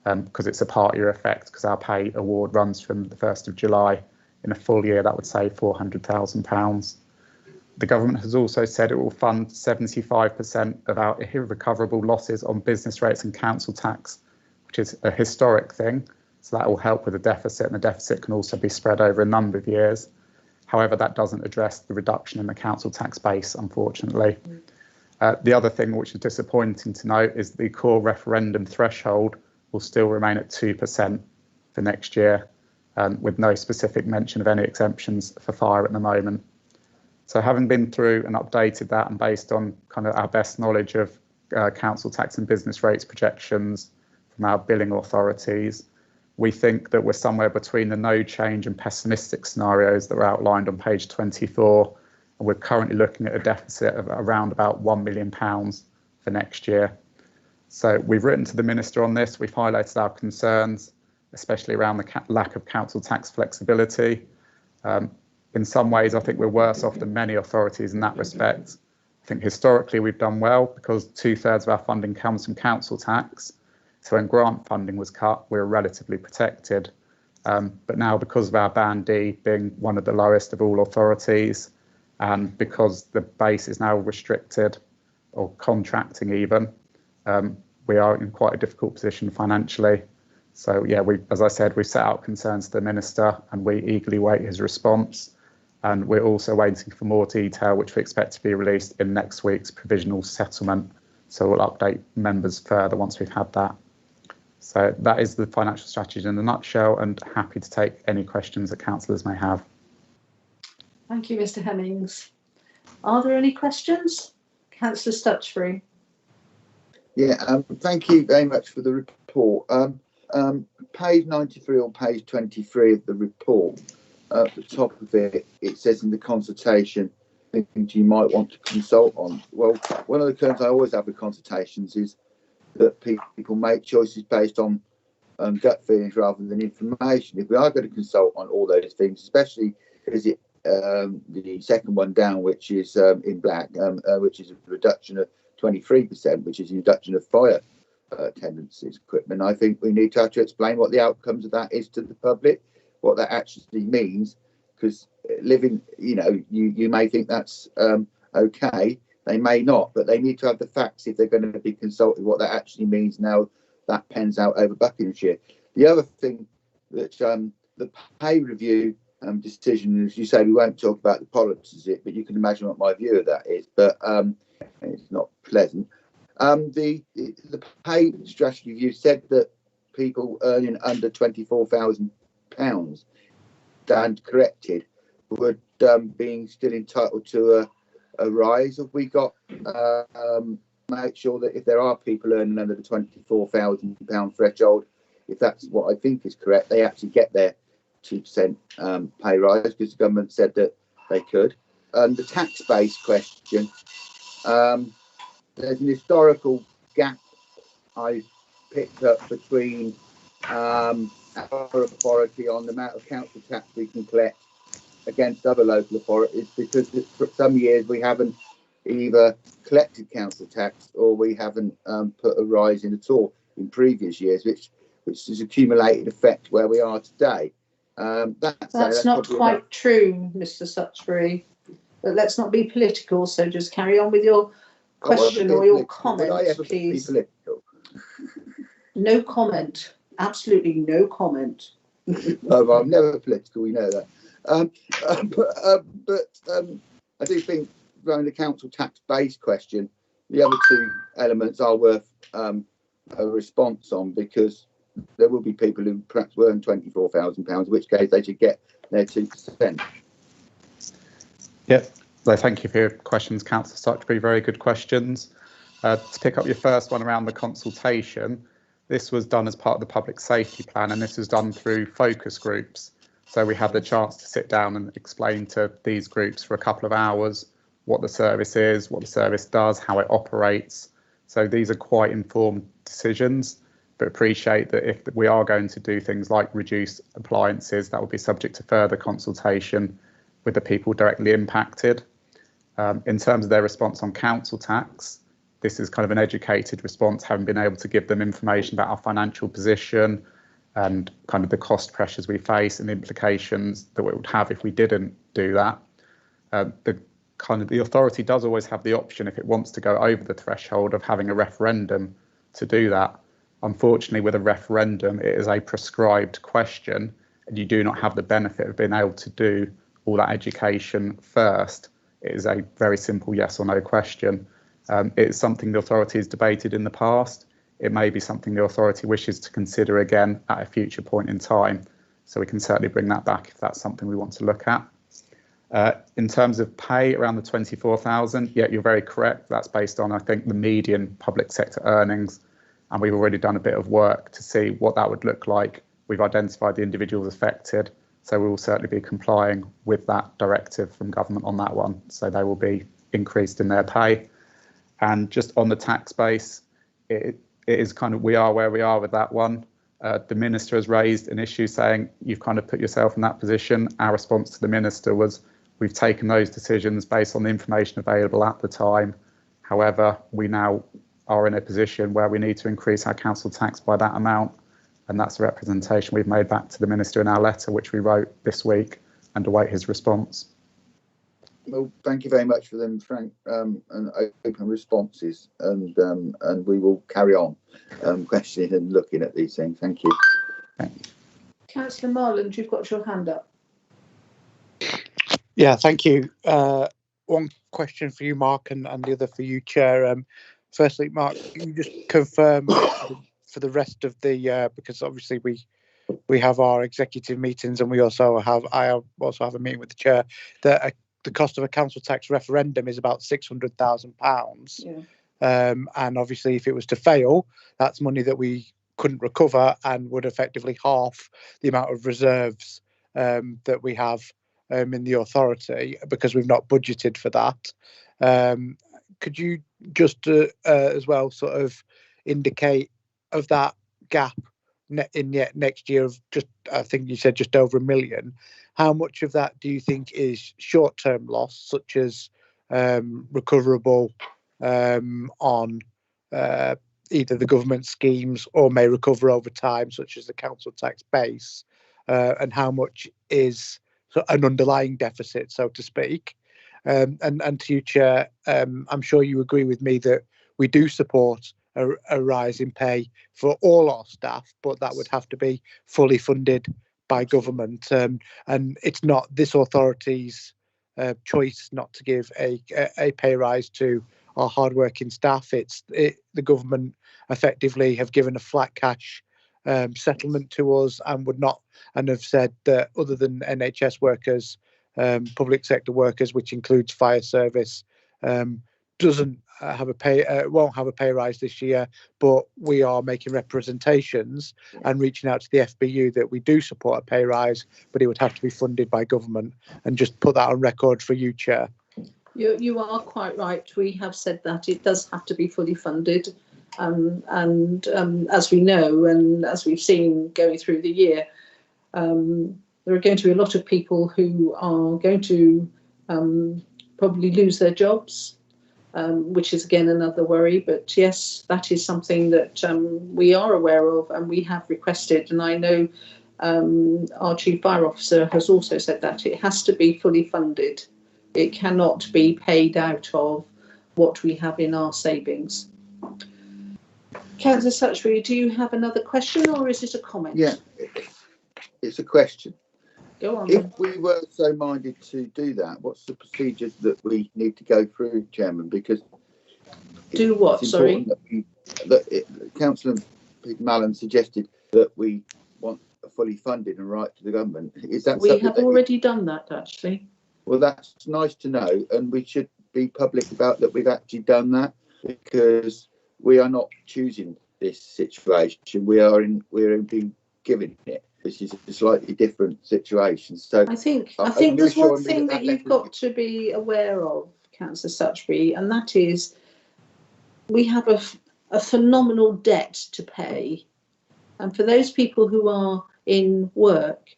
because it's a part year effect, because our pay award runs from the 1st of July. In a full year, that would save £400,000. The government has also said it will fund 75% of our irrecoverable losses on business rates and council tax, which is a historic thing. So that will help with the deficit, and the deficit can also be spread over a number of years. However, that doesn't address the reduction in the council tax base, unfortunately. The other thing which is disappointing to note is the core referendum threshold will still remain at 2% for next year, with no specific mention of any exemptions for fire at the moment. So having been through and updated that, and based on kind of our best knowledge of council tax and business rates projections from our billing authorities, we think that we're somewhere between the no change and pessimistic scenarios that are outlined on page 24. And we're currently looking at a deficit of around about £1 million for next year. So we've written to the Minister on this. We've highlighted our concerns, especially around the lack of council tax flexibility. In some ways, I think we're worse off than many authorities in that respect. I think historically we've done well because 2/3 of our funding comes from council tax. So when grant funding was cut, we were relatively protected. But now, because of our Band D being one of the lowest of all authorities, and because the base is now restricted or contracting even, we are in quite a difficult position financially. So yeah, as I said, we've set out concerns to the Minister and we eagerly wait his response. And we're also waiting for more detail, which we expect to be released in next week's provisional settlement. So we'll update members further once we've had that. So that is the financial strategy in a nutshell, and happy to take any questions that councillors may have. Thank you, Mr. Hemmings. Are there any questions? Councillor Stutchbury. Yeah, thank you very much for the report. Page 93 or page 23 of the report, at the top of it, it says in the consultation, things you might want to consult on. Well, one of the concerns I always have with consultations is that people make choices based on gut feelings rather than information. If we are going to consult on all those things, especially is it the second one down, which is in black, which is a reduction of 23%, which is a reduction of fire tendencies equipment. I think we need to have to explain what the outcomes of that is to the public, what that actually means, because living, you may think that's okay, they may not, but they need to have the facts if they're going to be consulted, what that actually means now that pens out over Buckinghamshire. The other thing that the pay review decision, as you say, we won't talk about the politics of it, but you can imagine what my view of that is. But it's not pleasant. The pay strategy review said that people earning under £24,000 and corrected would being still entitled to a rise. Have we got make sure that if there are people earning under the £24,000 threshold, if that's what I think is correct, they actually get their 2% pay rise, because the government said that they could. The tax-based question, there's an historical gap I picked up between our authority on the amount of council tax we can collect against other local authorities, because for some years we haven't either collected council tax or we haven't put a rise in at all in previous years, which has accumulated effect where we are today. That's not quite true, Mr. Sutsbury. But let's not be political. So just carry on with your question or your comment, please. No comment. Absolutely no comment. Well, I'm never political. We know that. But I do think around the council tax base question, the other two elements are worth a response on, because there will be people who perhaps earn £24,000, in which case they should get their 2%. Yep. So thank you for your questions, Councillor Sutsbury. Very good questions. To pick up your first one around the consultation, this was done as part of the public safety plan, and this was done through focus groups. So we had the chance to sit down and explain to these groups for a couple of hours what the service is, what the service does, how it operates. So these are quite informed decisions, but appreciate that if we are going to do things like reduce appliances, that will be subject to further consultation with the people directly impacted. In terms of their response on council tax, this is kind of an educated response, having been able to give them information about our financial position and kind of the cost pressures we face and the implications that it would have if we didn't do that. The authority does always have the option, if it wants to go over the threshold, of having a referendum to do that. Unfortunately, with a referendum, it is a prescribed question, and you do not have the benefit of being able to do all that education first. It is a very simple yes or no question. It's something the authority has debated in the past. It may be something the authority wishes to consider again at a future point in time. So we can certainly bring that back if that's something we want to look at. In terms of pay around the 24,000, yeah, you're very correct. That's based on, I think, the median public sector earnings. And we've already done a bit of work to see what that would look like. We've identified the individuals affected. So we will certainly be complying with that directive from government on that one. So they will be increased in their pay. And just on the tax base, it is kind of, we are where we are with that one. The minister has raised an issue saying you've kind of put yourself in that position. Our response to the minister was, we've taken those decisions based on the information available at the time. However, we now are in a position where we need to increase our council tax by that amount. And that's the representation we've made back to the minister in our letter, which we wrote this week, and await his response. Well, thank you very much for them, frank and open responses, and we will carry on questioning and looking at these things. Thank you. Councillor Marland, you've got your hand up. Yeah, thank you. One question for you, Mark, and the other for you, Chair. Firstly, Mark, can you just confirm for the rest of the because obviously we have our executive meetings, and I also have a meeting with the Chair, that the cost of a council tax referendum is about £600,000. Yeah. And obviously, if it was to fail, that's money that we couldn't recover and would effectively half the amount of reserves that we have in the authority, because we've not budgeted for that. Could you just as well sort of indicate of that gap in next year of just, I think you said just over £1 million, how much of that do you think is short-term loss, such as recoverable on either the government schemes, or may recover over time, such as the council tax base, and how much is an underlying deficit, so to speak? And to you, Chair, I'm sure you agree with me that we do support a rise in pay for all our staff, but that would have to be fully funded by government, and it's not this authority's choice not to give a pay rise to our hardworking staff. The government effectively have given a flat cash settlement to us and have said that other than NHS workers, public sector workers, which includes fire service, won't have a pay rise this year. But we are making representations and reaching out to the FBU that we do support a pay rise, but it would have to be funded by government. And just put that on record for you, Chair. You are quite right. We have said that it does have to be fully funded. And as we know, and as we've seen going through the year, there are going to be a lot of people who are going to probably lose their jobs, which is again another worry. But yes, that is something that we are aware of and we have requested. And I know our Chief Fire Officer has also said that it has to be fully funded. It cannot be paid out of what we have in our savings. Councillor Suchbury, do you have another question or is it a comment? Yeah, it's a question. Go on. If we were so minded to do that, what's the procedures that we need to go through, Chairman? Because do what? Sorry. Councillor Peter Mallon suggested that we want a fully funded and right to the government. Is that we have already done that, actually? Well, that's nice to know, and we should be public about that. We've actually done that because we are not choosing this situation. We're being given it. This is a slightly different situation. So I think there's one thing that you've got to be aware of, Councillor Suchbury, and that is we have a phenomenal debt to pay. And for those people who are in work,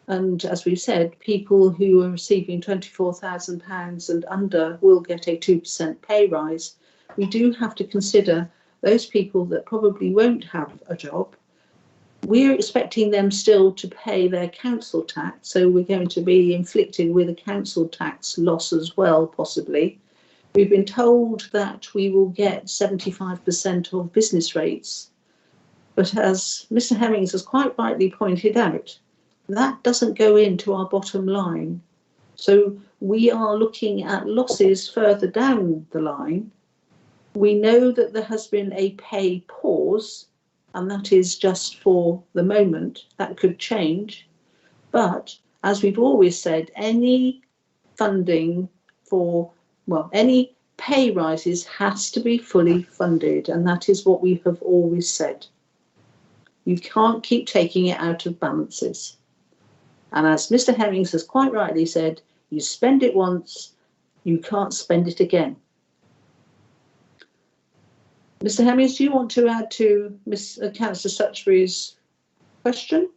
and as we've said, people who are receiving £24,000 and under will get a 2% pay rise. We do have to consider those people that probably won't have a job. We're expecting them still to pay their council tax, so we're going to be inflicted with a council tax loss as well, possibly. We've been told that we will get 75% of business rates, but as Mr. Hemmings has quite rightly pointed out, that doesn't go into our bottom line. So we are looking at losses further down the line. We know that there has been a pay pause, and that is just for the moment. That could change. But as we've always said, any funding any pay rises has to be fully funded, and that is what we have always said. You can't keep taking it out of balances. And as Mr. Hemmings has quite rightly said, you spend it once, you can't spend it again. Mr. Hemmings, do you want to add to Councillor Suchbury's question?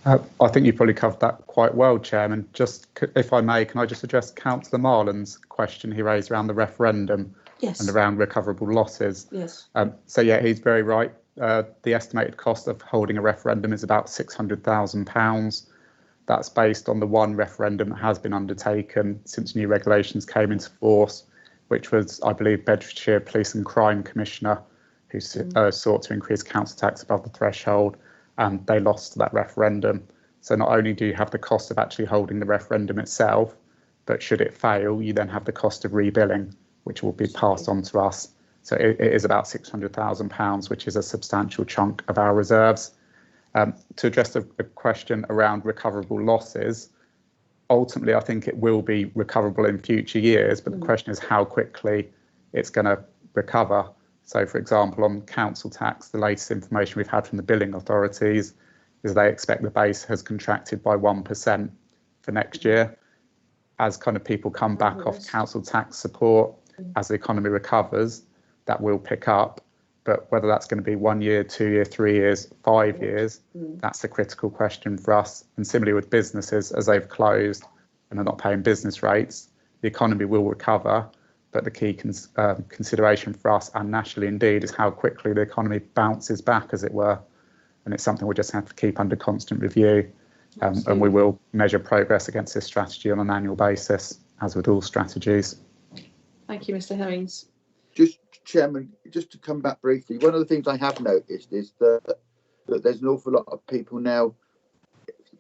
I think you probably covered that quite well, Chairman. Just, if I may, can I just address Councillor Marlin's question he raised around the referendum and around recoverable losses? Yes. So yeah, he's very right. The estimated cost of holding a referendum is about £600,000. That's based on the one referendum that has been undertaken since new regulations came into force, which was, I believe, Bedfordshire Police and Crime Commissioner, who sought to increase council tax above the threshold, and they lost that referendum. So not only do you have the cost of actually holding the referendum itself, but should it fail, you then have the cost of rebilling, which will be passed on to us. So it is about £600,000, which is a substantial chunk of our reserves. To address the question around recoverable losses, ultimately, I think it will be recoverable in future years, but the question is how quickly it's going to recover. So, for example, on council tax, the latest information we've had from the billing authorities is they expect the base has contracted by 1% for next year. As kind of people come back off council tax support, as the economy recovers, that will pick up. But whether that's going to be 1 year, 2 years, 3 years, 5 years, that's a critical question for us. And similarly with businesses, as they've closed and are not paying business rates, the economy will recover. But the key consideration for us, and nationally indeed, is how quickly the economy bounces back, as it were. And it's something we just have to keep under constant review. And we will measure progress against this strategy on an annual basis, as with all strategies. Thank you, Mr. Hemmings. Just, Chairman, just to come back briefly, one of the things I have noticed is that there's an awful lot of people now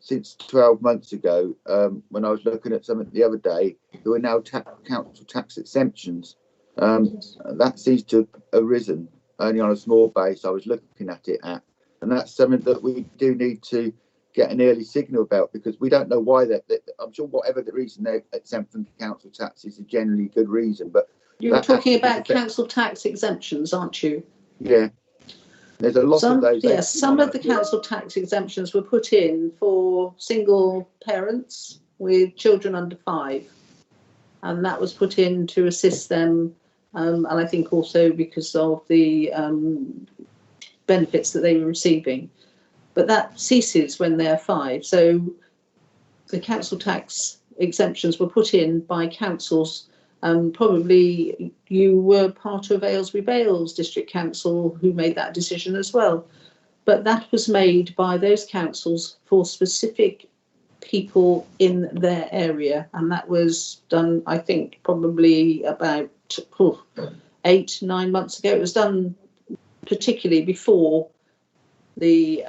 since 12 months ago, when I was looking at something the other day, there were now council tax exemptions. That seems to have arisen only on a small base. I was looking at it and that's something that we do need to get an early signal about, because we don't know why I'm sure whatever the reason they're exempt from council tax is a generally good reason, but you're talking about council tax exemptions, aren't you? Yeah, there's a lot of those. Yes, some of the council tax exemptions were put in for single parents with children under 5, and that was put in to assist them, and I think also because of the benefits that they were receiving. But that ceases when they're 5. So the council tax exemptions were put in by councils. Probably you were part of Aylesbury Vales District Council who made that decision as well. But that was made by those councils for specific people in their area. And that was done, I think, probably about 8-9 months ago. It was done particularly before we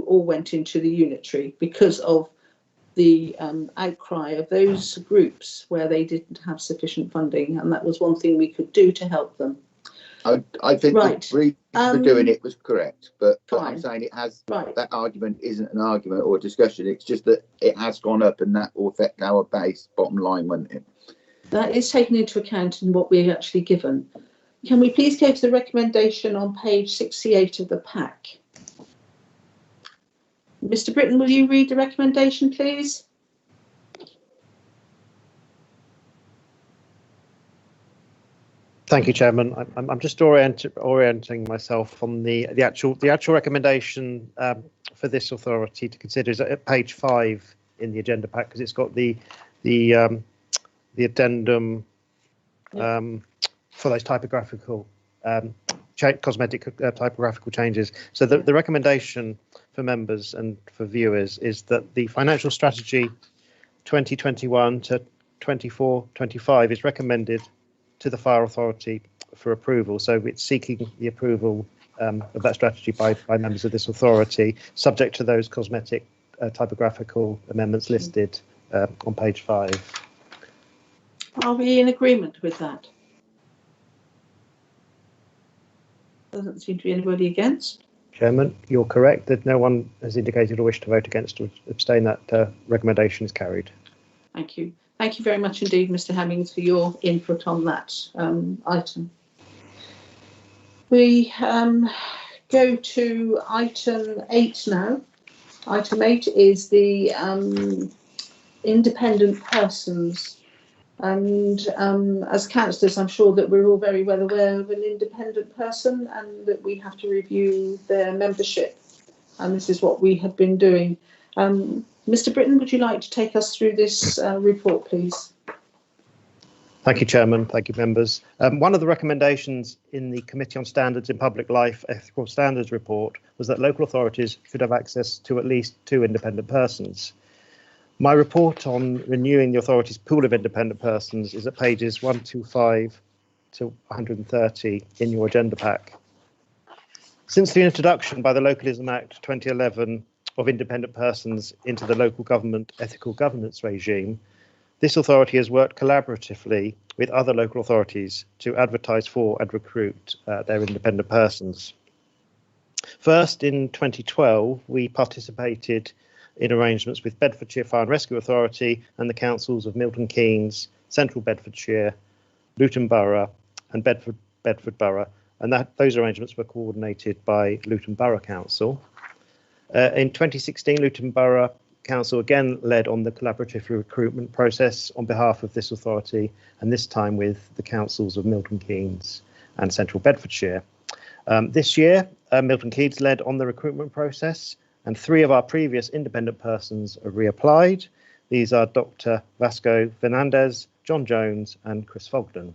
all went into the unitary, because of the outcry of those groups where they didn't have sufficient funding, and that was one thing we could do to help them. I think right. The reason for doing it was correct, but I'm saying it has right. That argument isn't an argument or a discussion. It's just that it has gone up, and that will affect our bottom line, won't it? That is taken into account in what we're actually given. Can we please go to the recommendation on page 68 of the pack? Mr. Britton, will you read the recommendation, please? Thank you, Chairman. I'm just orienting myself on the actual recommendation for this authority to consider is at page 5 in the agenda pack, because it's got the addendum for those typographical cosmetic typographical changes. So the recommendation for members and for viewers is that the financial strategy 2021 to 24-25 is recommended to the Fire Authority for approval. So it's seeking the approval of that strategy by members of this authority, subject to those cosmetic typographical amendments listed on page 5. Are we in agreement with that? Doesn't seem to be anybody against. Chairman, you're correct that no one has indicated a wish to vote against or abstain. That recommendation is carried. Thank you. Thank you very much indeed, Mr. Hemmings, for your input on that item. We go to item 8 now. Item 8 is the independent persons. And as councillors, I'm sure that we're all very well aware of an independent person and that we have to review their membership. And this is what we have been doing. Mr. Britton, would you like to take us through this report, please? Thank you, Chairman. Thank you, members. One of the recommendations in the Committee on Standards in Public Life Ethical Standards report was that local authorities should have access to at least 2 independent persons. My report on renewing the authority's pool of independent persons is at pages 125 to 130 in your agenda pack. Since the introduction by the Localism Act 2011 of independent persons into the local government ethical governance regime, this authority has worked collaboratively with other local authorities to advertise for and recruit their independent persons. First, in 2012, we participated in arrangements with Bedfordshire Fire and Rescue Authority and the councils of Milton Keynes, Central Bedfordshire, Luton Borough and Bedford Borough, and those arrangements were coordinated by Luton Borough Council. In 2016, Luton Borough Council again led on the collaborative recruitment process on behalf of this authority, and this time with the councils of Milton Keynes and Central Bedfordshire. This year, Milton Keynes led on the recruitment process, and 3 of our previous independent persons are reapplied. These are Dr. Vasco Fernandez, John Jones and Chris Fogden.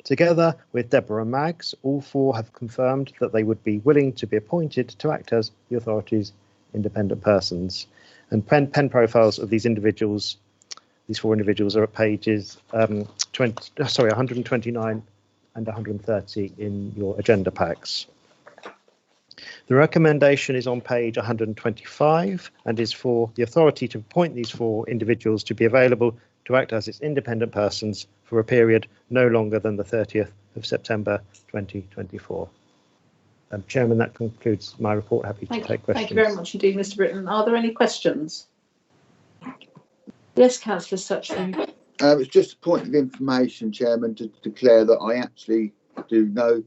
Together with Deborah Maggs, all 4 have confirmed that they would be willing to be appointed to act as the authority's independent persons. And pen profiles of these individuals, these 4 individuals, are at pages 129 and 130 in your agenda packs. The recommendation is on page 125 and is for the authority to appoint these 4 individuals to be available to act as its independent persons for a period no longer than the 30th of September 2024. Chairman, that concludes my report. Happy to take questions. Thank you very much indeed, Mr. Britton. Are there any questions? Yes, Councillor Suchary. It's just a point of information, Chairman, to declare that I actually do know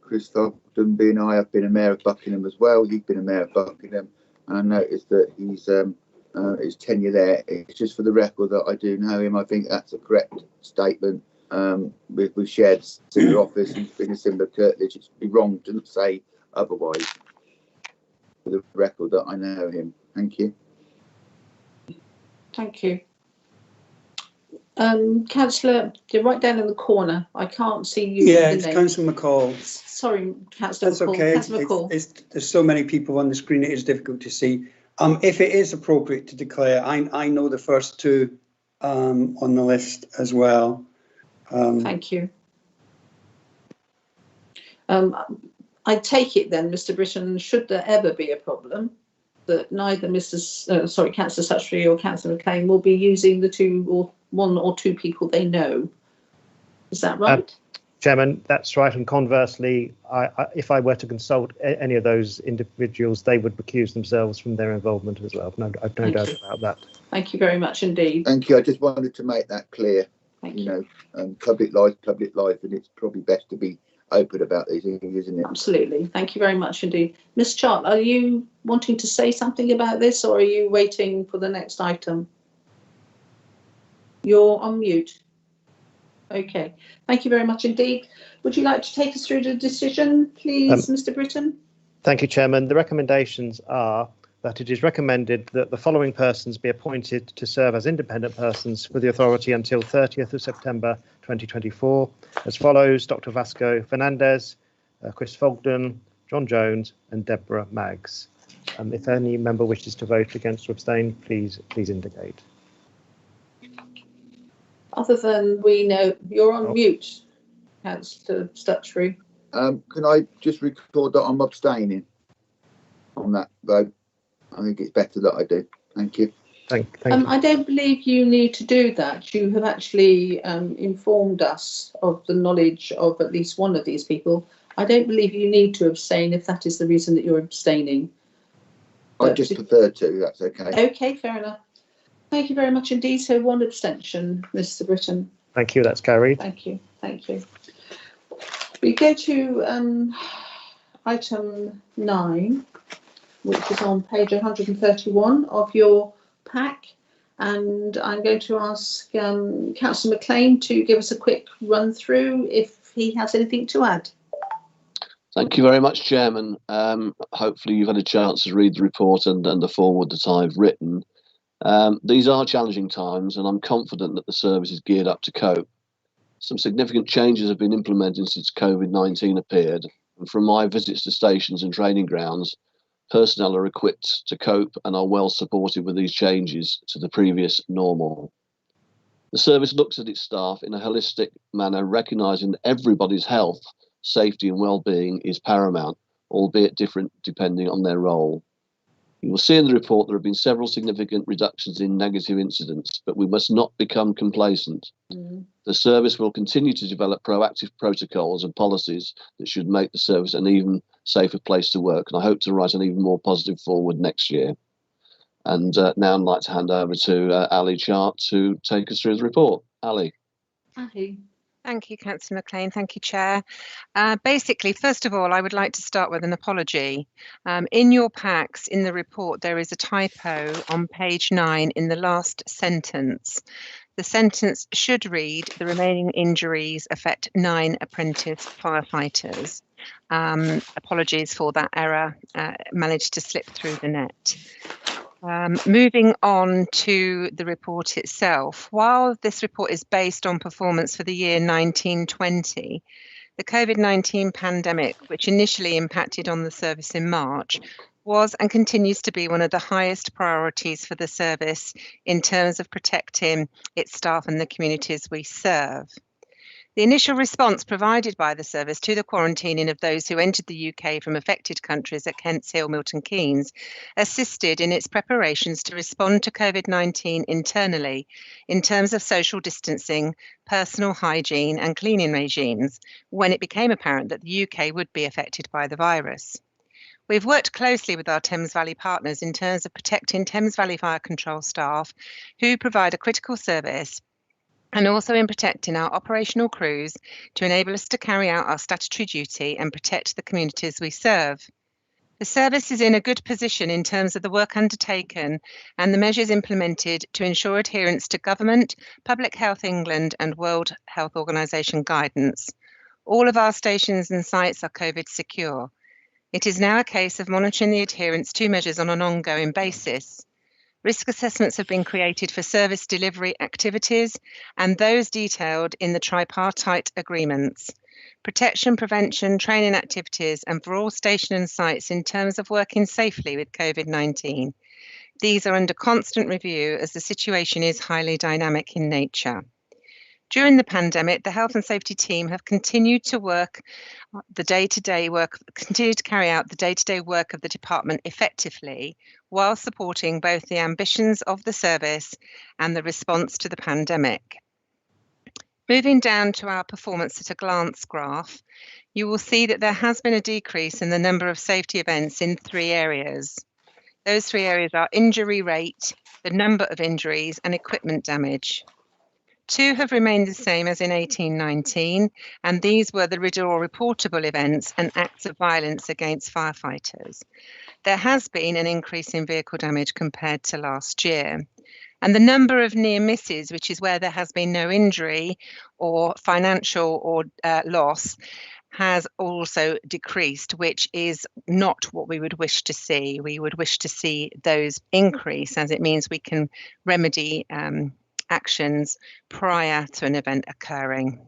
Chris Fogden, being I have been a Mayor of Buckingham as well. He's been a Mayor of Buckingham, and I noticed that his tenure there. It's just for the record that I do know him. I think that's a correct statement. We've shared similar office and been a similar curtilage. It'd be wrong to say otherwise. For the record that I know him. Thank you. Thank you. Councillor, you're right down in the corner. I can't see you. Yeah, it's Councillor McCall. Sorry, Councillor That's McCall. okay. Councillor McCall. There's so many people on the screen, it is difficult to see. If it is appropriate to declare, I know the first 2 on the list as well. Thank you. I take it then, Mr. Britton, should there ever be a problem, that neither Councillor Suchary or Councillor McLean will be using the 2 or 1 or 2 people they know. Is that right? Chairman, that's right. And conversely, if I were to consult any of those individuals, they would recuse themselves from their involvement as well. I've no doubt about that. Thank you very much indeed. Thank you. I just wanted to make that clear. Thank you. Public life, and it's probably best to be open about these things, isn't it? Absolutely. Thank you very much indeed. Ms. Chart, are you wanting to say something about this, or are you waiting for the next item? You're on mute. Okay. Thank you very much indeed. Would you like to take us through the decision, please, Mr. Britton? Thank you, Chairman. The recommendations are that it is recommended that the following persons be appointed to serve as independent persons for the authority until 30th of September 2024, as follows: Dr. Vasco Fernandez, Chris Fogden, John Jones and Deborah Maggs. If any member wishes to vote against or abstain, please indicate. Other than we know, you're on mute, Councillor Suchary. Can I just record that I'm abstaining on that vote? I think it's better that I do. Thank you. Thank you. I don't believe you need to do that. You have actually informed us of the knowledge of at least one of these people. I don't believe you need to abstain if that is the reason that you're abstaining. I just prefer to. That's okay. Okay, fair enough. Thank you very much indeed. So 1 abstention, Mr. Britton. Thank you. That's carried. Thank you. Thank you. We go to item 9, which is on page 131 of your pack. And I'm going to ask Councillor McLean to give us a quick run through if he has anything to add. Thank you very much, Chairman. Hopefully you've had a chance to read the report and the foreword that I've written. These are challenging times, and I'm confident that the service is geared up to cope. Some significant changes have been implemented since COVID-19 appeared, and from my visits to stations and training grounds, personnel are equipped to cope and are well supported with these changes to the previous normal. The service looks at its staff in a holistic manner, recognising that everybody's health, safety and well-being is paramount, albeit different depending on their role. You will see in the report there have been several significant reductions in negative incidents, but we must not become complacent. The service will continue to develop proactive protocols and policies that should make the service an even safer place to work, and I hope to write an even more positive forward next year. And now I'd like to hand over to Ali Chart to take us through the report. Ali. Ali. Thank you, Councillor McLean. Thank you, Chair. Basically, first of all, I would like to start with an apology. In your packs, in the report, there is a typo on page 9 in the last sentence. The sentence should read, "The remaining injuries affect 9 apprentice firefighters." Apologies for that error, managed to slip through the net. Moving on to the report itself, while this report is based on performance for the year 1920, the COVID-19 pandemic, which initially impacted on the service in March, was and continues to be one of the highest priorities for the service in terms of protecting its staff and the communities we serve. The initial response provided by the service to the quarantining of those who entered the UK from affected countries at Kent's Hill, Milton Keynes, assisted in its preparations to respond to COVID-19 internally in terms of social distancing, personal hygiene and cleaning regimes when it became apparent that the UK would be affected by the virus. We've worked closely with our Thames Valley partners in terms of protecting Thames Valley Fire Control staff who provide a critical service, and also in protecting our operational crews to enable us to carry out our statutory duty and protect the communities we serve. The service is in a good position in terms of the work undertaken and the measures implemented to ensure adherence to government, Public Health England and World Health Organization guidance. All of our stations and sites are COVID secure. It is now a case of monitoring the adherence to measures on an ongoing basis. Risk assessments have been created for service delivery activities and those detailed in the tripartite agreements. Protection, prevention, training activities and for all station and sites in terms of working safely with COVID-19. These are under constant review as the situation is highly dynamic in nature. During the pandemic, the health and safety team have continued to carry out the day-to-day work of the department effectively, while supporting both the ambitions of the service and the response to the pandemic. Moving down to our performance at a glance graph, you will see that there has been a decrease in the number of safety events in 3 areas. Those 3 areas are injury rate, the number of injuries, and equipment damage. 2 have remained the same as in 1819, and these were the reportable events and acts of violence against firefighters. There has been an increase in vehicle damage compared to last year. And the number of near misses, which is where there has been no injury or financial or loss, has also decreased, which is not what we would wish to see. We would wish to see those increase, as it means we can remedy actions prior to an event occurring.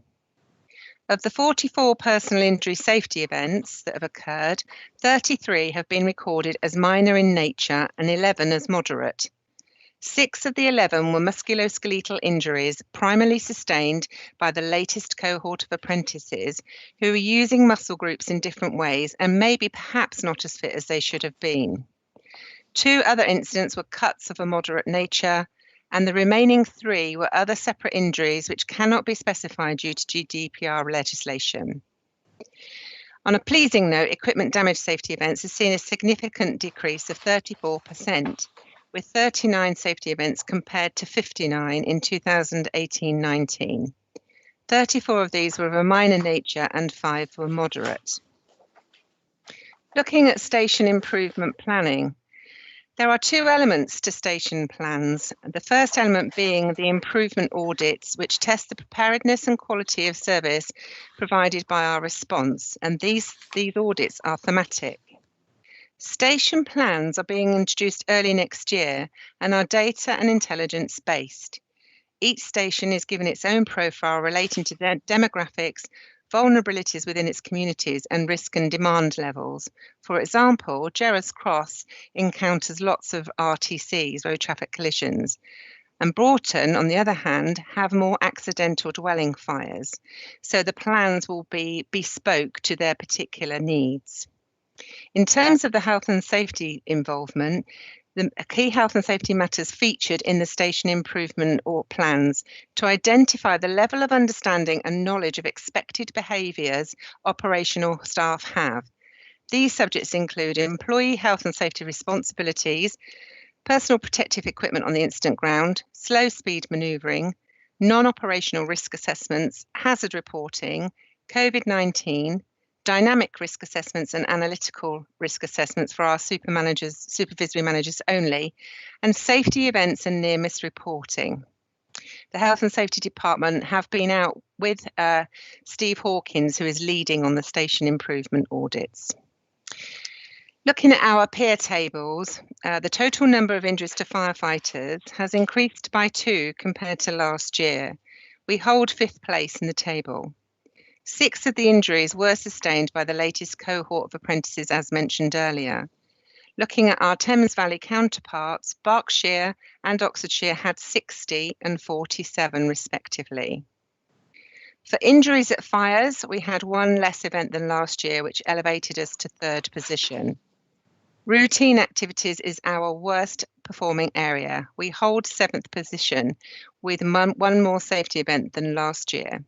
Of the 44 personal injury safety events that have occurred, 33 have been recorded as minor in nature and 11 as moderate. 6 of the 11 were musculoskeletal injuries, primarily sustained by the latest cohort of apprentices who are using muscle groups in different ways and maybe perhaps not as fit as they should have been. 2 other incidents were cuts of a moderate nature, and the remaining 3 were other separate injuries which cannot be specified due to GDPR legislation. On a pleasing note, equipment damage safety events have seen a significant decrease of 34%, with 39 safety events compared to 59 in 2018-19. 34 of these were of a minor nature and 5 were moderate. Looking at station improvement planning, there are 2 elements to station plans. The first element being the improvement audits, which test the preparedness and quality of service provided by our response, and these audits are thematic. Station plans are being introduced early next year and are data and intelligence based. Each station is given its own profile relating to their demographics, vulnerabilities within its communities and risk and demand levels. For example, Gerrards Cross encounters lots of RTCs, road traffic collisions, and Broughton, on the other hand, have more accidental dwelling fires. So the plans will be bespoke to their particular needs. In terms of the health and safety involvement, the key health and safety matters featured in the station improvement or plans to identify the level of understanding and knowledge of expected behaviours operational staff have. These subjects include employee health and safety responsibilities, personal protective equipment on the incident ground, slow speed manoeuvring, non-operational risk assessments, hazard reporting, COVID-19, dynamic risk assessments and analytical risk assessments for our supervisory managers only, and safety events and near-miss reporting. The Health and Safety Department have been out with Steve Hawkins, who is leading on the station improvement audits. Looking at our peer tables, the total number of injuries to firefighters has increased by 2 compared to last year. We hold 5th place in the table. 6 of the injuries were sustained by the latest cohort of apprentices, as mentioned earlier. Looking at our Thames Valley counterparts, Berkshire and Oxfordshire had 60 and 47 respectively. For injuries at fires, we had one less event than last year, which elevated us to 3rd position. Routine activities is our worst performing area. We hold 7th position with one more safety event than last year.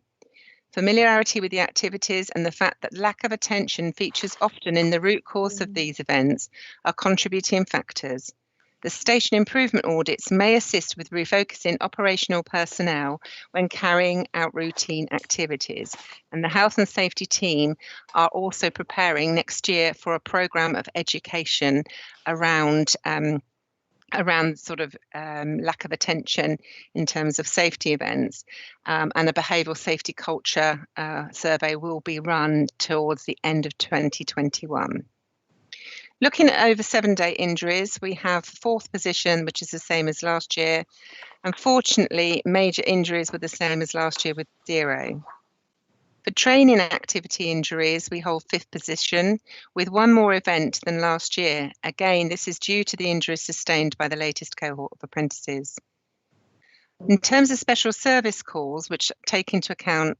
Familiarity with the activities and the fact that lack of attention features often in the root cause of these events are contributing factors. The station improvement audits may assist with refocusing operational personnel when carrying out routine activities. And the health and safety team are also preparing next year for a programme of education around lack of attention in terms of safety events, and a behavioural safety culture survey will be run towards the end of 2021. Looking at over 7-day injuries, we have 4th position, which is the same as last year. Unfortunately, major injuries were the same as last year with 0. For training activity injuries, we hold 5th position with one more event than last year. Again, this is due to the injuries sustained by the latest cohort of apprentices. In terms of special service calls, which take into account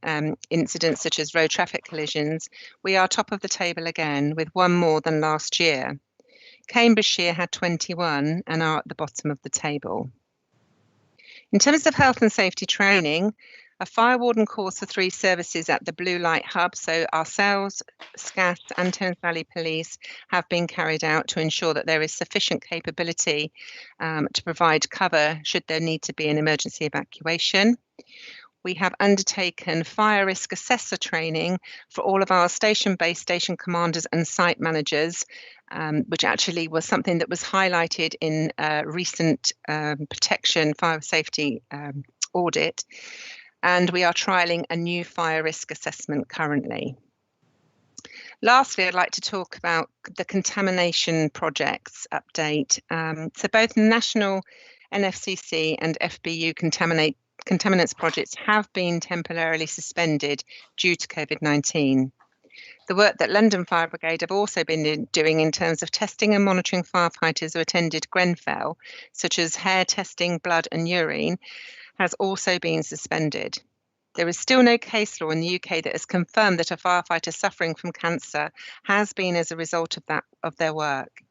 incidents such as road traffic collisions, we are top of the table again with one more than last year. Cambridgeshire had 21 and are at the bottom of the table. In terms of health and safety training, a fire warden course for 3 services at the Blue Light Hub, so ourselves, SCAS and Thames Valley Police, have been carried out to ensure that there is sufficient capability to provide cover should there need to be an emergency evacuation. We have undertaken fire risk assessor training for all of our station-based station commanders and site managers, which actually was something that was highlighted in a recent protection fire safety audit. And we are trialling a new fire risk assessment currently. Lastly, I'd like to talk about the contamination projects update. So both national NFCC and FBU contaminants projects have been temporarily suspended due to COVID-19. The work that London Fire Brigade have also been doing in terms of testing and monitoring firefighters who attended Grenfell, such as hair testing, blood and urine, has also been suspended. There is still no case law in the UK that has confirmed that a firefighter suffering from cancer has been as a result of their work.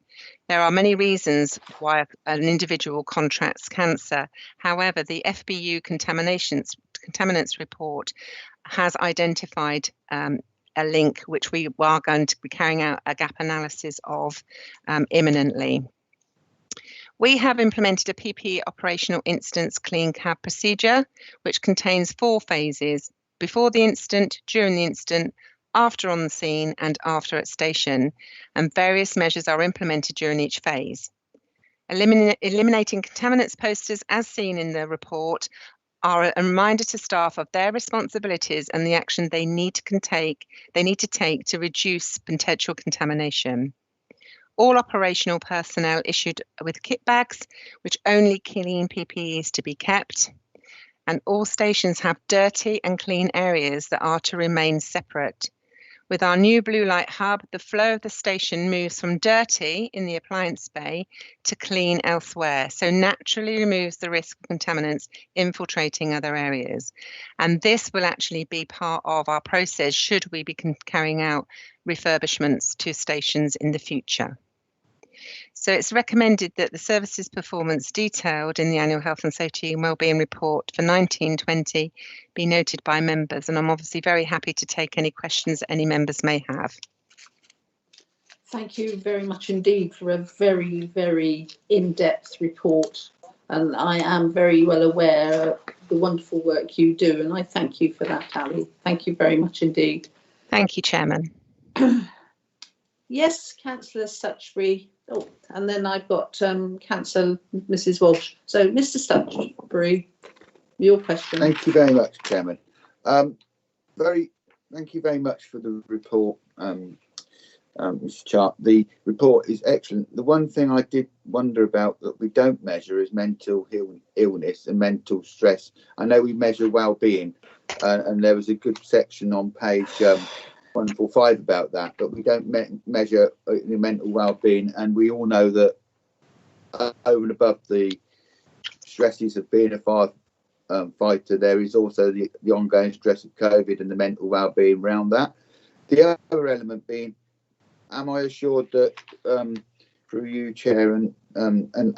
There are many reasons why an individual contracts cancer. However, the FBU contaminants report has identified a link which we are going to be carrying out a gap analysis of imminently. We have implemented a PPE operational incidents clean cab procedure, which contains 4 phases: before the incident, during the incident, after on the scene, and after at station, and various measures are implemented during each phase. Eliminating contaminants posters, as seen in the report, are a reminder to staff of their responsibilities and the action they need to take to reduce potential contamination. All operational personnel issued with kit bags, which only clean PPEs to be kept. And all stations have dirty and clean areas that are to remain separate. With our new Blue Light Hub, the flow of the station moves from dirty in the appliance bay to clean elsewhere, so naturally removes the risk of contaminants infiltrating other areas. And this will actually be part of our process should we be carrying out refurbishments to stations in the future. So it's recommended that the services performance detailed in the annual health and safety and wellbeing report for 1920 be noted by members, and I'm obviously very happy to take any questions that any members may have. Thank you very much indeed for a very, very in-depth report, and I am very well aware of the wonderful work you do, and I thank you for that, Ali. Thank you very much indeed. Thank you, Chairman. Yes, Councillor Stutchbury. Oh, and then I've got Councillor Mrs. Walsh. So, Mr. Stutchbury, your question. Thank you very much, Chairman. Thank you very much for the report, Mr. Chart. The report is excellent. The one thing I did wonder about that we don't measure is mental illness and mental stress. I know we measure well-being, and there was a good section on page 145 about that, but we don't measure the mental well-being, and we all know that over and above the stresses of being a fighter, there is also the ongoing stress of COVID and the mental well-being around that. The other element being, am I assured that through you, Chair, and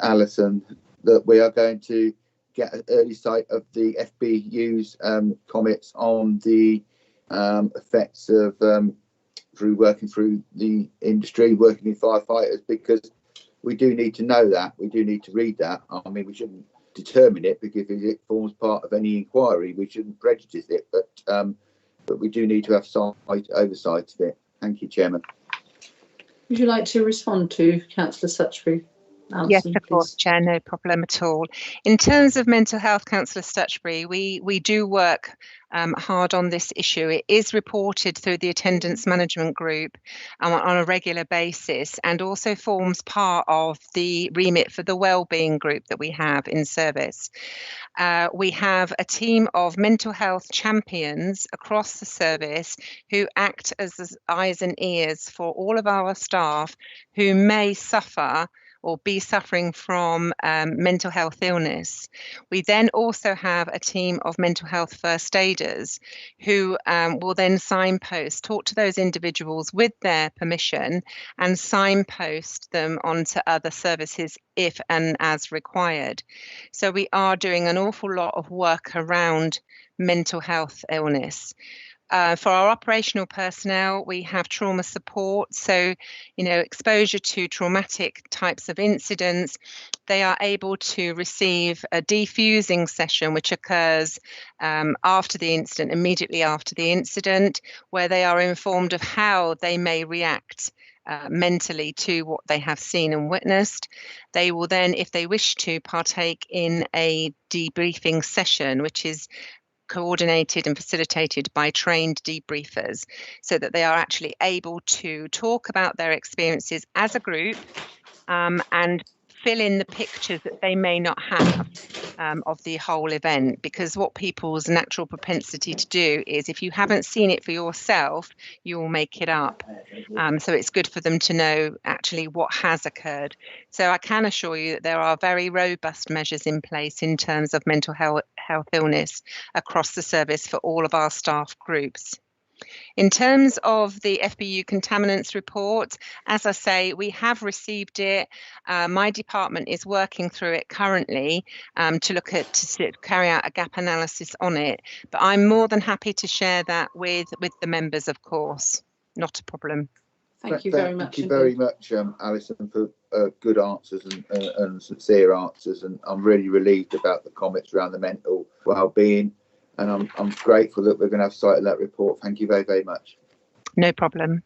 Alison, that we are going to get an early sight of the FBU's comments on the effects of through working through the industry, working with firefighters, because we do need to know that. We do need to read that. I mean, we shouldn't determine it, because if it forms part of any inquiry, we shouldn't prejudice it. But we do need to have oversight of it. Thank you, Chairman. Would you like to respond to Councillor Suchbury? Alison, yes, of please. course, Chair, no problem at all. In terms of mental health, Councillor Stutchbury, we do work hard on this issue. It is reported through the attendance management group on a regular basis, and also forms part of the remit for the wellbeing group that we have in service. We have a team of mental health champions across the service who act as the eyes and ears for all of our staff who may suffer or be suffering from mental health illness. We then also have a team of mental health first aiders who will then signpost, talk to those individuals with their permission, and signpost them onto other services if and as required. So we are doing an awful lot of work around mental health illness. For our operational personnel, we have trauma support. So, exposure to traumatic types of incidents, they are able to receive a defusing session, which occurs after the incident, immediately after the incident, where they are informed of how they may react mentally to what they have seen and witnessed. They will then, if they wish to, partake in a debriefing session, which is coordinated and facilitated by trained debriefers, so that they are actually able to talk about their experiences as a group and fill in the pictures that they may not have of the whole event, because what people's natural propensity to do is, if you haven't seen it for yourself, you will make it up. So it's good for them to know actually what has occurred. So I can assure you that there are very robust measures in place in terms of mental health illness across the service for all of our staff groups. In terms of the FBU contaminants report, as I say, we have received it. My department is working through it currently to carry out a gap analysis on it. But I'm more than happy to share that with the members, of course. Not a problem. Thank you very much. Thank you very much, Alison, for good answers and sincere answers. And I'm really relieved about the comments around the mental well-being. And I'm grateful that we're going to have sight of that report. Thank you very, very much. No problem.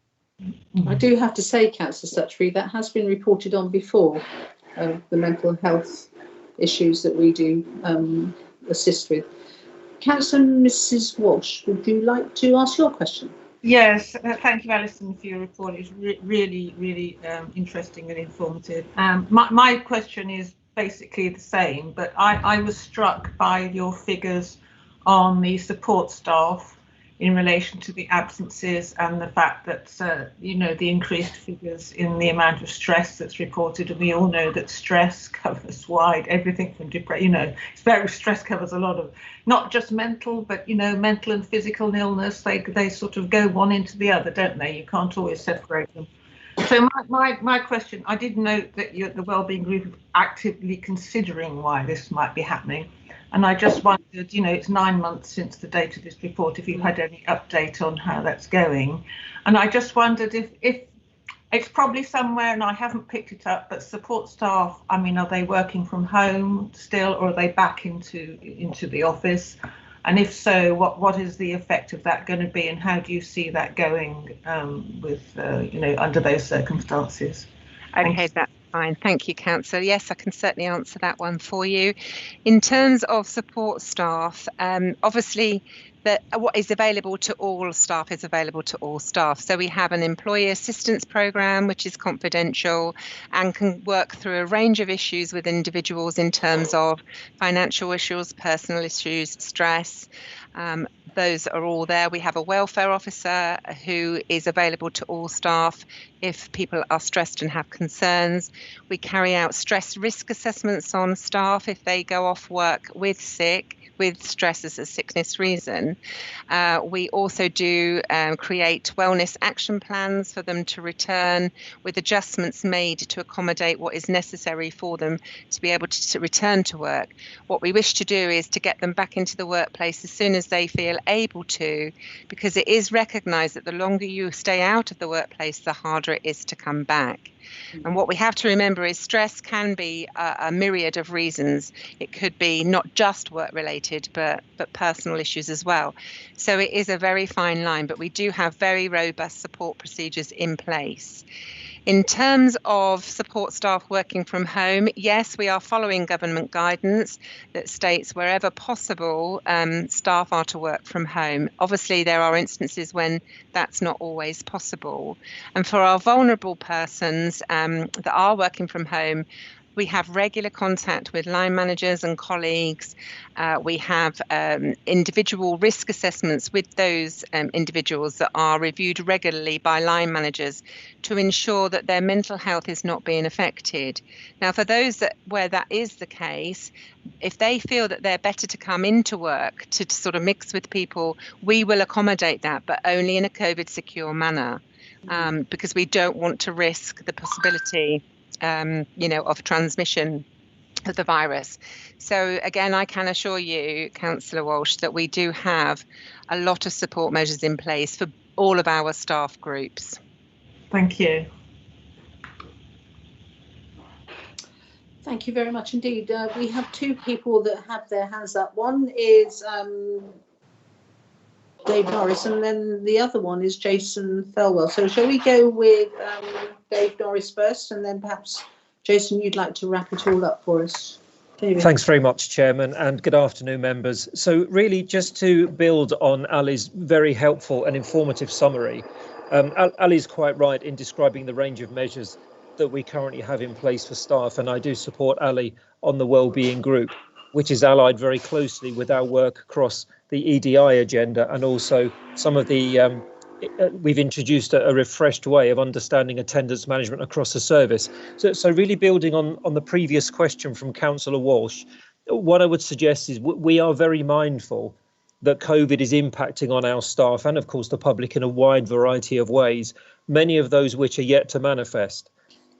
I do have to say, Councillor Stutchbury, that has been reported on before, the mental health issues that we do assist with. Councillor Mrs. Walsh, would you like to ask your question? Yes, thank you, Alison, for your report. It's really, really interesting and informative. My question is basically the same, but I was struck by your figures on the support staff in relation to the absences and the fact that, the increased figures in the amount of stress that's reported. And we all know that stress covers wide, everything from depression, stress covers a lot of, not just mental, but, mental and physical illness. They sort of go one into the other, don't they? You can't always separate them. So my question, I did note that the wellbeing group is actively considering why this might be happening. And I just wondered, it's 9 months since the date of this report, if you had any update on how that's going. And I just wondered if it's probably somewhere, and I haven't picked it up, but support staff, are they working from home still, or are they back into the office? And if so, what is the effect of that going to be, and how do you see that going under those circumstances? Okay, that's fine. Thank you, Councillor. Yes, I can certainly answer that one for you. In terms of support staff, obviously, what is available to all staff is available to all staff. So we have an employee assistance programme, which is confidential and can work through a range of issues with individuals in terms of financial issues, personal issues, stress. Those are all there. We have a welfare officer who is available to all staff if people are stressed and have concerns. We carry out stress risk assessments on staff if they go off work with sick, with stress as a sickness reason, we also do create wellness action plans for them to return, with adjustments made to accommodate what is necessary for them to be able to return to work. What we wish to do is to get them back into the workplace as soon as they feel able to, because it is recognised that the longer you stay out of the workplace, the harder it is to come back. And what we have to remember is stress can be a myriad of reasons. It could be not just work related, but personal issues as well. So it is a very fine line, but we do have very robust support procedures in place. In terms of support staff working from home, yes, we are following government guidance that states wherever possible, staff are to work from home. Obviously, there are instances when that's not always possible. And for our vulnerable persons that are working from home, we have regular contact with line managers and colleagues. We have individual risk assessments with those individuals that are reviewed regularly by line managers to ensure that their mental health is not being affected. Now, for those where that is the case, if they feel that they're better to come into work to sort of mix with people, we will accommodate that, but only in a COVID secure manner, because we don't want to risk the possibility of transmission of the virus. So again, I can assure you, Councillor Walsh, that we do have a lot of support measures in place for all of our staff groups. Thank you. Thank you very much indeed. We have two people that have their hands up. One is Dave Norris, and then the other one is Jason Thelwell. So shall we go with Dave Norris first, and then perhaps Jason, you'd like to wrap it all up for us? David. Thanks very much, Chairman, and good afternoon, members. So really, just to build on Ali's very helpful and informative summary, Ali's quite right in describing the range of measures that we currently have in place for staff, and I do support Ali on the wellbeing group, which is allied very closely with our work across the EDI agenda, and also some of the we've introduced a refreshed way of understanding attendance management across the service. So really building on the previous question from Councillor Walsh, what I would suggest is we are very mindful that COVID is impacting on our staff and of course the public in a wide variety of ways, many of those which are yet to manifest.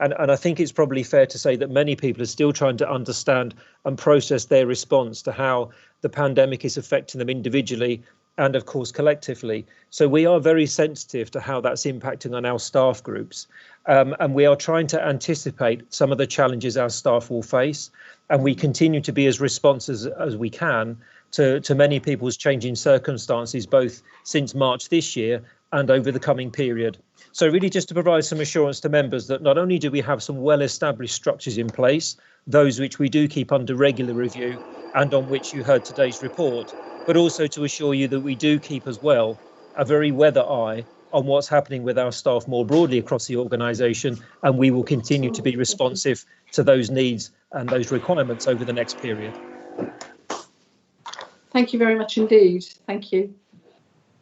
And I think it's probably fair to say that many people are still trying to understand and process their response to how the pandemic is affecting them individually and of course collectively. So we are very sensitive to how that's impacting on our staff groups. And we are trying to anticipate some of the challenges our staff will face. And we continue to be as responsive as we can to many people's changing circumstances, both since March this year and over the coming period. So really just to provide some assurance to members that not only do we have some well-established structures in place, those which we do keep under regular review and on which you heard today's report, but also to assure you that we do keep as well a very weather eye on what's happening with our staff more broadly across the organisation, and we will continue to be responsive to those needs and those requirements over the next period. Thank you very much indeed. Thank you.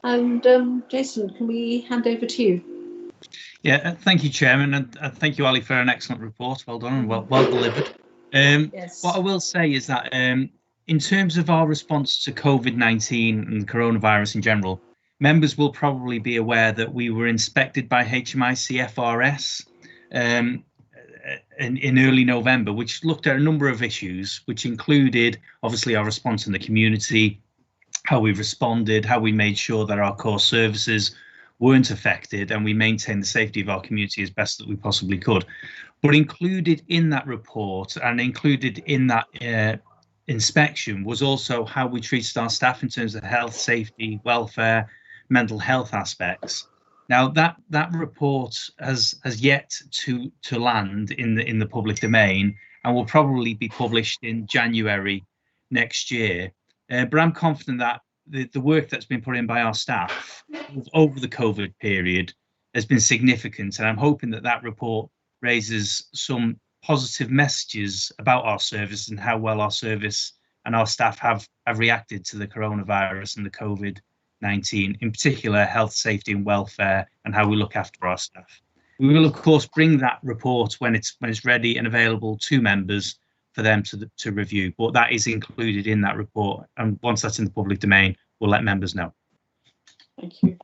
And Jason, can we hand over to you? Yeah, thank you, Chairman, and thank you, Ali, for an excellent report. Well done and well delivered. Yes. What I will say is that in terms of our response to COVID-19 and coronavirus in general, members will probably be aware that we were inspected by HMIC FRS in early November, which looked at a number of issues, which included obviously our response in the community, how we responded, how we made sure that our core services weren't affected, and we maintained the safety of our community as best that we possibly could. But included in that report and included in that inspection was also how we treated our staff in terms of health, safety, welfare, mental health aspects. Now that report has yet to land in the public domain and will probably be published in January next year. But I'm confident that the work that's been put in by our staff over the COVID period has been significant, and I'm hoping that that report raises some positive messages about our service and how well our service and our staff have reacted to the coronavirus and the COVID-19, in particular health, safety and welfare, and how we look after our staff. We will of course bring that report when it's ready and available to members for them to review. But that is included in that report, and once that's in the public domain, we'll let members know. Thank you.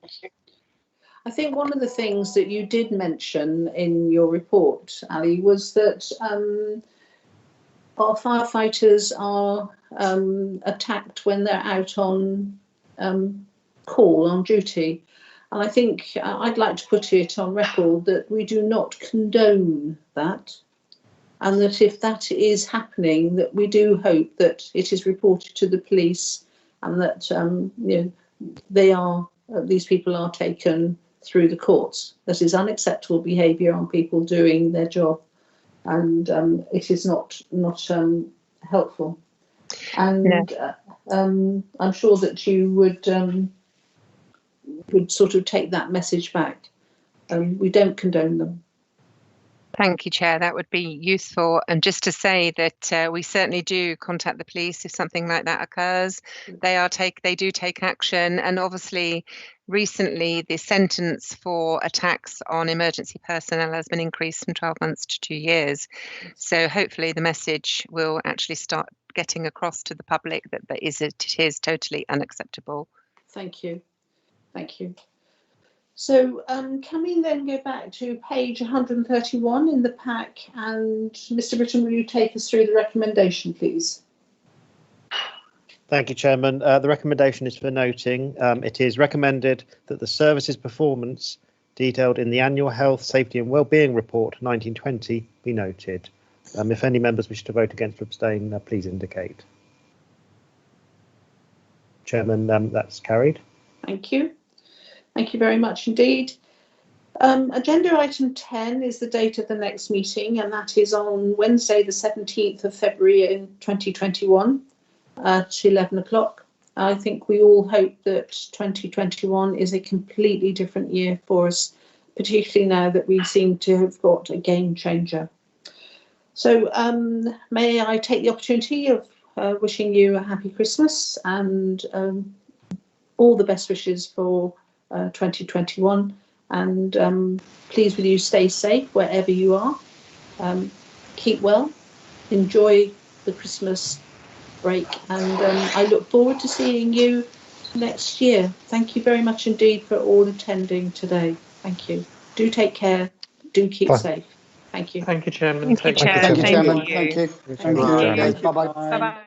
I think one of the things that you did mention in your report, Ali, was that our firefighters are attacked when they're out on call, on duty. And I think I'd like to put it on record that we do not condone that. And that if that is happening, that we do hope that it is reported to the police and that you know, these people are taken through the courts. That is unacceptable behaviour on people doing their job, and it is not helpful. And I'm sure that you would sort of take that message back. We don't condone them. Thank you, Chair. That would be useful. And just to say that we certainly do contact the police if something like that occurs. They do take action. And obviously, recently, the sentence for attacks on emergency personnel has been increased from 12 months to 2 years. So hopefully the message will actually start getting across to the public that it is totally unacceptable. Thank you. Thank you. So can we then go back to page 131 in the pack, and Mr. Britton, will you take us through the recommendation, please? Thank you, Chairman. The recommendation is for noting. It is recommended that the service's performance detailed in the Annual Health, Safety and Wellbeing Report 1920 be noted. If any members wish to vote against or abstain, please indicate. Chairman, that's carried. Thank you. Thank you very much indeed. Agenda item 10 is the date of the next meeting, and that is on Wednesday, the 17th of February in 2021 at 11 o'clock. I think we all hope that 2021 is a completely different year for us, particularly now that we seem to have got a game changer. So may I take the opportunity of wishing you a happy Christmas and all the best wishes for 2021, and please will you stay safe wherever you are, keep well, enjoy the Christmas break, and I look forward to seeing you next year. Thank you very much indeed for all attending today. Thank you. Do take care, do keep safe. Thank you. Thank you, Chairman. Thank you, Chair. Thank you, Chairman. Thank you. Thank you. Bye-bye. Bye-bye.